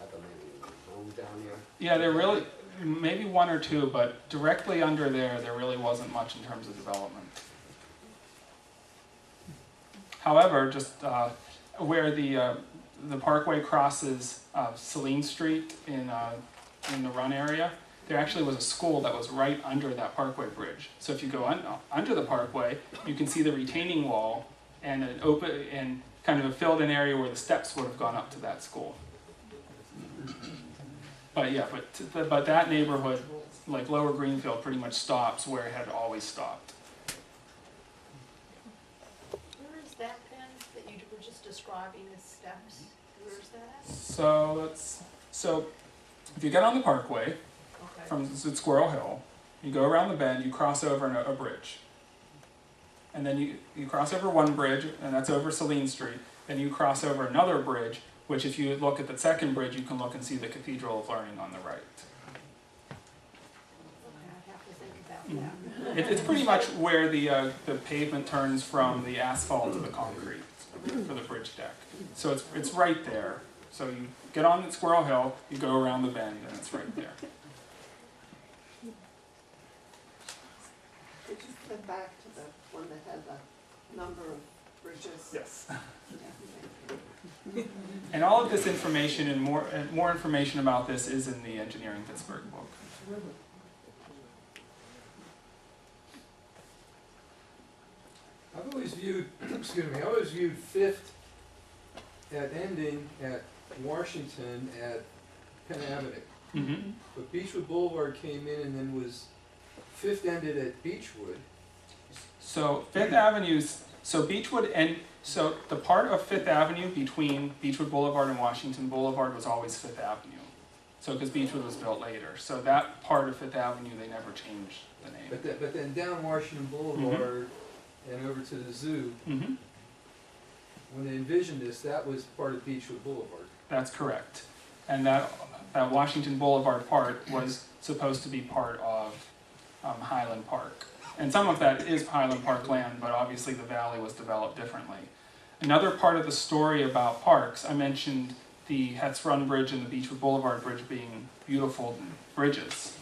I thought maybe there was homes down there.
Yeah, there really maybe 1 or 2, but directly under there really wasn't much in terms of development. However, just where the parkway crosses Saline Street in the Run area, there actually was a school that was right under that parkway bridge. So if you go under the parkway, you can see the retaining wall and an open and kind of a filled-in area where the steps would have gone up to that school. But yeah, but that neighborhood, like Lower Greenfield, pretty much stops where it had always stopped.
Where is that then, that you were just describing as steps? Where's that
So if you get on the parkway
at? Okay.
from Squirrel Hill, you go around the bend, you cross over a bridge. And then you cross over one bridge, and that's over Saline Street. Then you cross over another bridge, which if you look at the second bridge, you can look and see the Cathedral of Learning on the right.
Okay, I have to think about that.
It's pretty much where the pavement turns from the asphalt to the concrete for the bridge deck. So it's right there. So you get on Squirrel Hill, you go around the bend, and it's right there.
Could you flip back to the one that had the number of bridges?
Yes.
Yeah.
And all of this information and more information about this is in the Engineering Pittsburgh book.
I've always viewed, I always viewed Fifth at ending at Washington at Penn Avenue.
Mm-hmm.
But Beechwood Boulevard came in and then Fifth ended at Beechwood.
So Fifth Avenue's, so Beechwood and, so the part of Fifth Avenue between Beechwood Boulevard and Washington Boulevard was always Fifth Avenue. So because Beechwood was built later. So that part of Fifth Avenue, they never changed the name.
But then down Washington Boulevard and over to the zoo,
Mm-hmm.
when they envisioned this, that was part of Beechwood Boulevard.
That's correct. And that Washington Boulevard part was supposed to be part of Highland Park. And some of that is Highland Park land, but obviously the valley was developed differently. Another part of the story about parks, I mentioned the Hetz Run Bridge and the Beechwood Boulevard Bridge being beautiful bridges.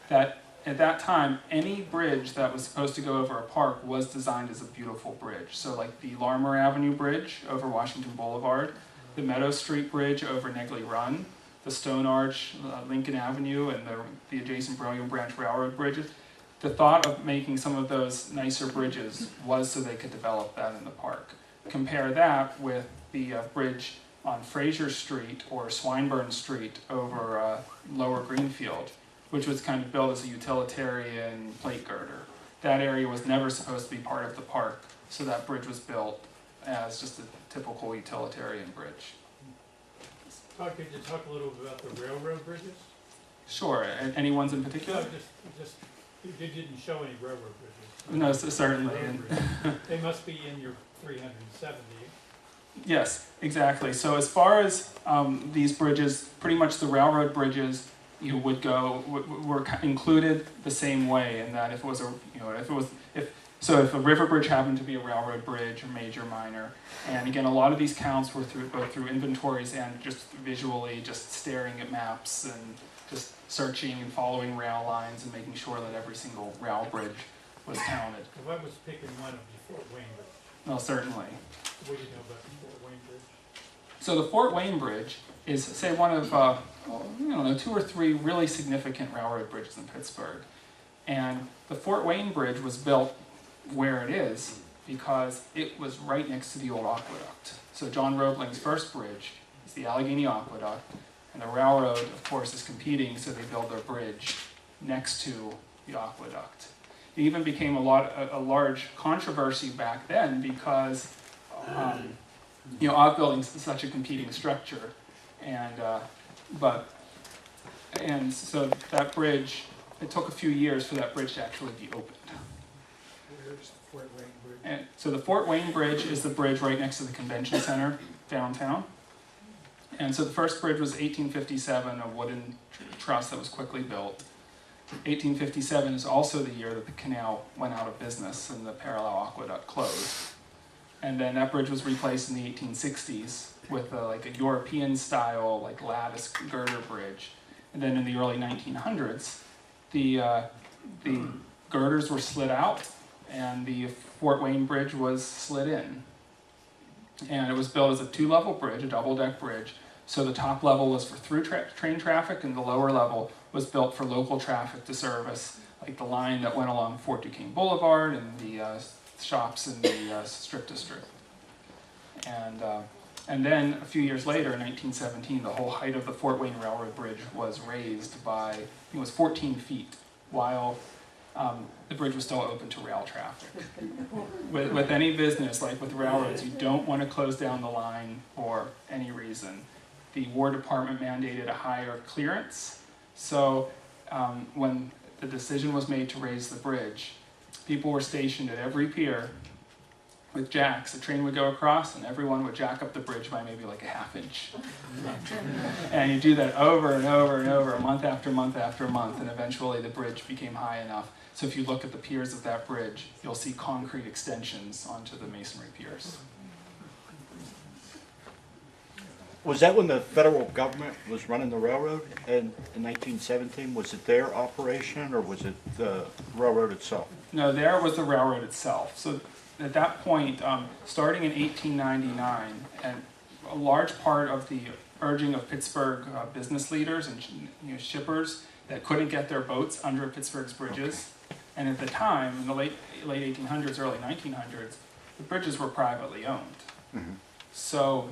That at that time, any bridge that was supposed to go over a park was designed as a beautiful bridge. So like the Larmer Avenue Bridge over Washington Boulevard, the Meadow Street Bridge over Negley Run, the Stone Arch, Lincoln Avenue, and the adjacent Brilliant Branch Railroad bridges. The thought of making some of those nicer bridges was so they could develop that in the park. Compare that with the bridge on Fraser Street or Swineburne Street over Lower Greenfield, which was kind of built as a utilitarian plate girder. That area was never supposed to be part of the park, so that bridge was built as just a typical utilitarian bridge.
Could you talk a little bit about the railroad bridges?
Sure, any ones in particular?
No, just, you didn't show any railroad bridges.
No, certainly.
They must be in your 370.
Yes, exactly. So as far as these bridges, pretty much the railroad bridges you would go were included the same way in that if it was if a river bridge happened to be a railroad bridge or major, minor, and again a lot of these counts were both through inventories and just visually just staring at maps and just searching and following rail lines and making sure that every single rail bridge was counted.
If I was picking one, it would be Fort Wayne Bridge.
Well, certainly.
What do you know about the Fort Wayne Bridge?
So the Fort Wayne Bridge is, say, one of, I don't know, 2 or 3 really significant railroad bridges in Pittsburgh. And the Fort Wayne Bridge was built where it is because it was right next to the old aqueduct. So John Roebling's first bridge is the Allegheny Aqueduct, and the railroad, of course, is competing, so they build their bridge next to the aqueduct. it even became a large controversy back then because outbuildings is such a competing structure, and so that bridge, it took a few years for that bridge to actually be opened.
Where's the Fort Wayne Bridge?
And so the Fort Wayne Bridge is the bridge right next to the convention center downtown. And so the first bridge was 1857, a wooden truss that was quickly built. 1857 is also the year that the canal went out of business and the parallel aqueduct closed. And then that bridge was replaced in the 1860s with a European style lattice girder bridge. And then in the early 1900s, the girders were slid out and the Fort Wayne Bridge was slid in. And it was built as a two-level bridge, a double-deck bridge. So the top level was for through train traffic, and the lower level was built for local traffic to service, like the line that went along Fort Duquesne Boulevard and the shops in the Strip District. And then a few years later, in 1917, the whole height of the Fort Wayne Railroad Bridge was raised by, I think it was 14 feet, while the bridge was still open to rail traffic. With any business, like with railroads, you don't want to close down the line for any reason. The War Department mandated a higher clearance, so when the decision was made to raise the bridge, people were stationed at every pier with jacks. The train would go across and everyone would jack up the bridge by maybe like a ½ inch. And you do that over and over and over, month after month after month, and eventually the bridge became high enough. So if you look at the piers of that bridge, you'll see concrete extensions onto the masonry piers.
Was that when the federal government was running the railroad in 1917? Was it their operation or was it the railroad itself?
No, there was the railroad itself. So at that point, starting in 1899, and a large part of the urging of Pittsburgh business leaders and shippers that couldn't get their boats under Pittsburgh's bridges. And at the time, in the late 1800s, early 1900s, the bridges were privately owned.
Mm-hmm.
So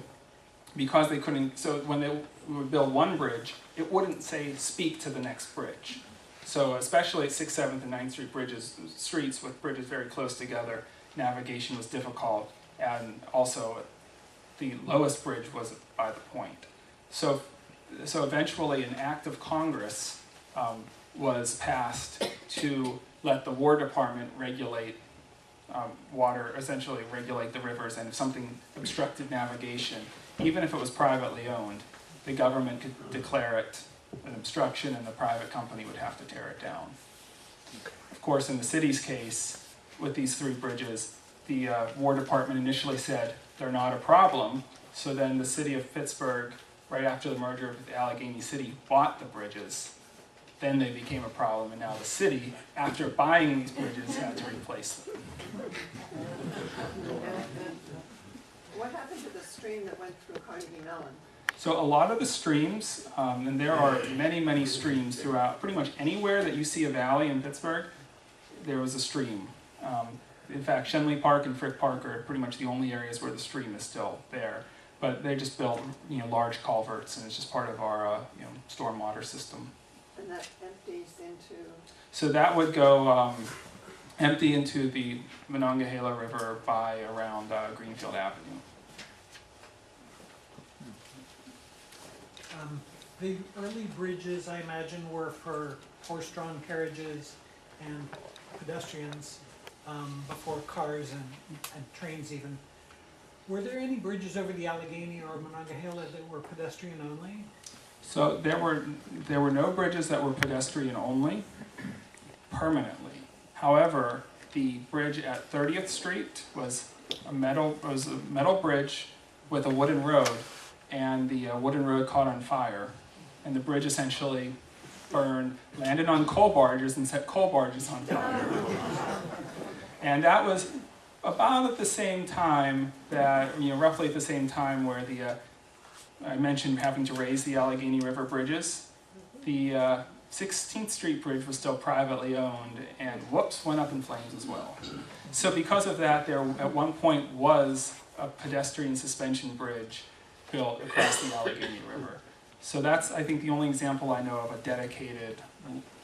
because they couldn't, so when they would build one bridge, it wouldn't say speak to the next bridge. So especially at 6th, 7th, and 9th Street streets with bridges very close together, navigation was difficult, and also the lowest bridge was by the point. So eventually an act of Congress was passed to let the War Department regulate water, essentially regulate the rivers, and if something obstructed navigation, even if it was privately owned, the government could declare it an obstruction and the private company would have to tear it down. Of course, in the city's case, with these 3 bridges, the War Department initially said they're not a problem, so then the city of Pittsburgh, right after the merger with Allegheny City, bought the bridges. Then they became a problem, and now the city, after buying these bridges, had to replace them.
What happened to the stream that went through Carnegie Mellon?
So a lot of the streams, and there are many, many streams throughout, pretty much anywhere that you see a valley in Pittsburgh, there was a stream. In fact, Shenley Park and Frick Park are pretty much the only areas where the stream is still there. But they just built, large culverts, and it's just part of our, stormwater system.
And that empties into,
So that would go empty into the Monongahela River by around Greenfield Avenue.
The early bridges, I imagine, were for horse-drawn carriages and pedestrians before cars and trains even. Were there any bridges over the Allegheny or Monongahela that were pedestrian only?
So there were no bridges that were pedestrian only permanently. However, the bridge at 30th Street was a metal bridge with a wooden road, and the wooden road caught on fire, and the bridge essentially burned, landed on coal barges and set coal barges on fire. And that was about at the same time that, roughly at the same time where I mentioned having to raise the Allegheny River bridges. The 16th Street Bridge was still privately owned and went up in flames as well. So because of that, there at one point was a pedestrian suspension bridge built across the Allegheny River. So that's, I think, the only example I know of a dedicated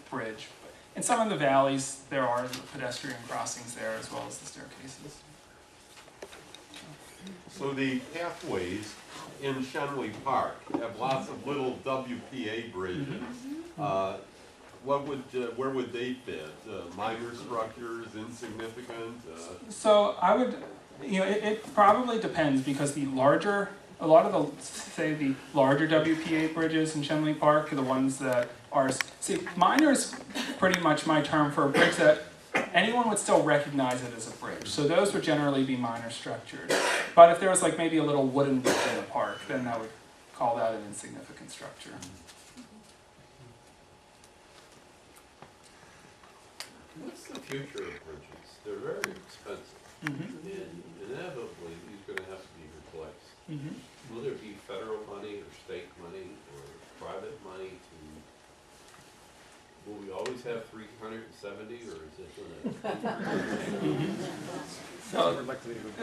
bridge. In some of the valleys, there are pedestrian crossings there as well as the staircases.
So the pathways in Shenley Park have lots of little WPA bridges. Where would they fit? Minor structures, insignificant?
So I would, it probably depends because a lot of the larger WPA bridges in Shenley Park are the ones that are, minor is pretty much my term for a bridge that anyone would still recognize it as a bridge. So those would generally be minor structures. But if there was like maybe a little wooden bridge in the park, then I would call that an insignificant structure.
What's the future of bridges? They're very expensive. And inevitably, these are going to have to be replaced. Will there be federal money or state money or private money to, will we always have 370 or is it going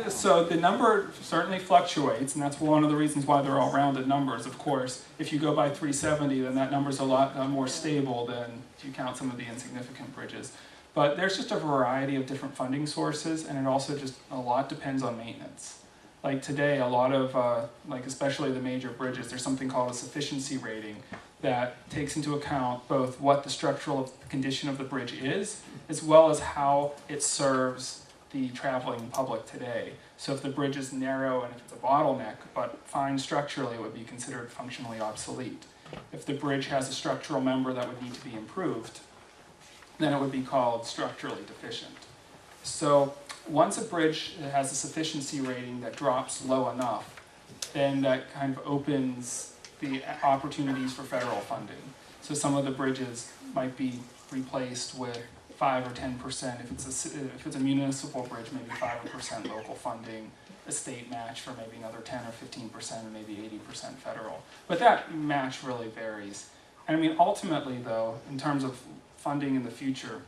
to?
So the number certainly fluctuates, and that's one of the reasons why they're all rounded numbers, of course. If you go by 370, then that number's a lot more stable than if you count some of the insignificant bridges. But there's just a variety of different funding sources, and it also just a lot depends on maintenance. Like today, a lot of, especially the major bridges, there's something called a sufficiency rating that takes into account both what the structural condition of the bridge is, as well as how it serves the traveling public today. So if the bridge is narrow and if it's a bottleneck, but fine structurally, it would be considered functionally obsolete. If the bridge has a structural member that would need to be improved, then it would be called structurally deficient. So once a bridge has a sufficiency rating that drops low enough, then that kind of opens the opportunities for federal funding. So some of the bridges might be replaced with 5 or 10%. If it's a municipal bridge, maybe 5 or 10% local funding, a state match for maybe another 10 or 15%, and maybe 80% federal. But that match really varies. And I mean, ultimately though, in terms of funding in the future,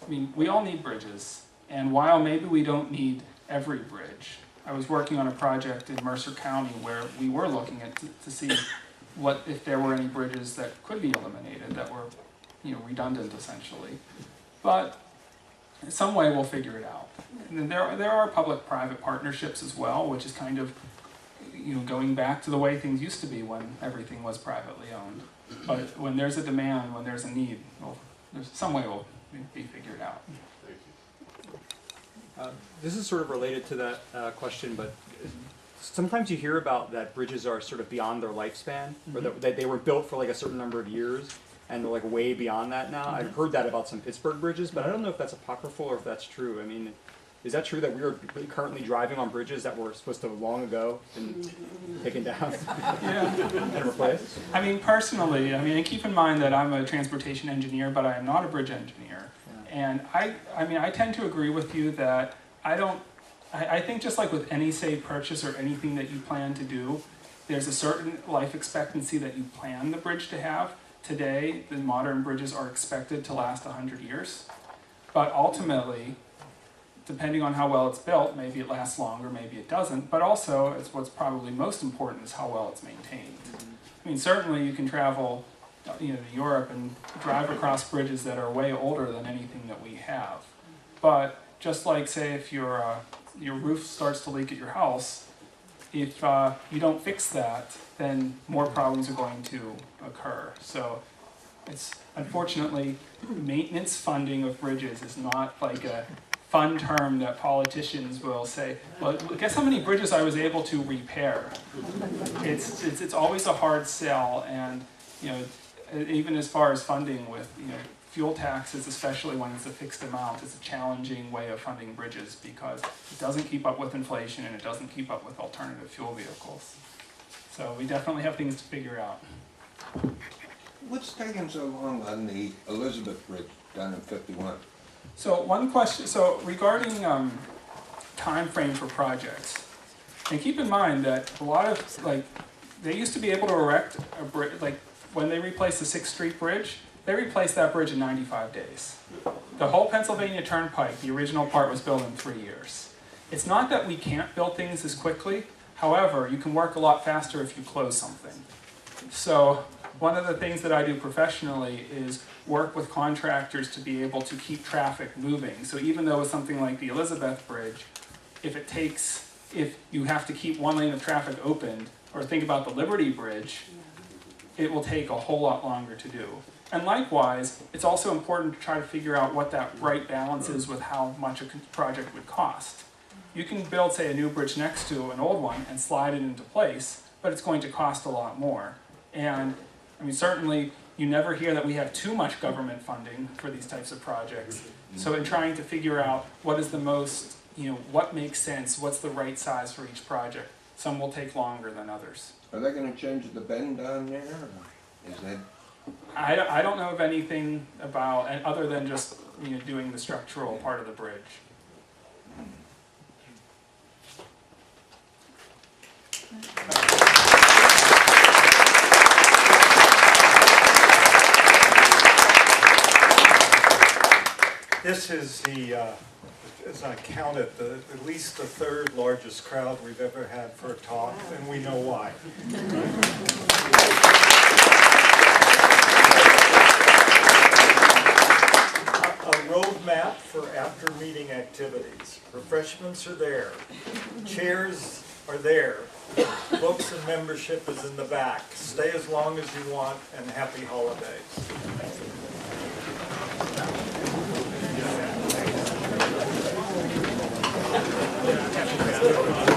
I mean, we all need bridges. And while maybe we don't need every bridge, I was working on a project in Mercer County where we were looking at to see if there were any bridges that could be eliminated that were, redundant essentially. But in some way we'll figure it out. And then there are public-private partnerships as well, which is kind of, going back to the way things used to be when everything was privately owned. But when there's a demand, when there's a need, there's some way it will be figured out.
This is sort of related to that question, but sometimes you hear about that bridges are sort of beyond their lifespan, or that they were built for like a certain number of years, and they're like way beyond that now. I've heard that about some Pittsburgh bridges, but I don't know if that's apocryphal or if that's true. I mean, is that true that we are currently driving on bridges that were supposed to have long ago been taken down and replaced?
I mean, personally, and keep in mind that I'm a transportation engineer, but I am not a bridge engineer. And I tend to agree with you that I think just like with any, say, purchase or anything that you plan to do, there's a certain life expectancy that you plan the bridge to have. Today, the modern bridges are expected to last 100 years. But ultimately, depending on how well it's built, maybe it lasts longer, maybe it doesn't. But also, what's probably most important is how well it's maintained. I mean, certainly you can travel to Europe and drive across bridges that are way older than anything that we have. But just like, say, if your roof starts to leak at your house, if you don't fix that, then more problems are going to occur. So it's unfortunately, maintenance funding of bridges is not like a fun term that politicians will say, well, guess how many bridges I was able to repair? It's always a hard sell, and even as far as funding with fuel taxes, especially when it's a fixed amount, is a challenging way of funding bridges because it doesn't keep up with inflation and it doesn't keep up with alternative fuel vehicles. So we definitely have things to figure out.
What's taking so long on the Elizabeth Bridge down in 51?
So one question, regarding time frame for projects, and keep in mind that a lot of, they used to be able to erect a bridge, when they replaced the 6th Street Bridge, they replaced that bridge in 95 days. The whole Pennsylvania Turnpike, the original part, was built in 3 years. It's not that we can't build things as quickly, however, you can work a lot faster if you close something. So one of the things that I do professionally is work with contractors to be able to keep traffic moving. So even though with something like the Elizabeth Bridge, if you have to keep one lane of traffic open, or think about the Liberty Bridge, it will take a whole lot longer to do. And likewise, it's also important to try to figure out what that right balance is with how much a project would cost. You can build, say, a new bridge next to an old one and slide it into place, but it's going to cost a lot more. And I mean, certainly, you never hear that we have too much government funding for these types of projects. So in trying to figure out what is the most, what makes sense, what's the right size for each project, some will take longer than others.
Are they gonna change the bend down there, or is that?
I don't know of anything about, and other than just doing the structural part of the bridge.
This is as I counted, at least the third largest crowd we've ever had for a talk, and we know why. A roadmap for after-meeting activities. Refreshments are there. Chairs are there. Books and membership is in the back. Stay as long as you want, and happy holidays.
Yeah.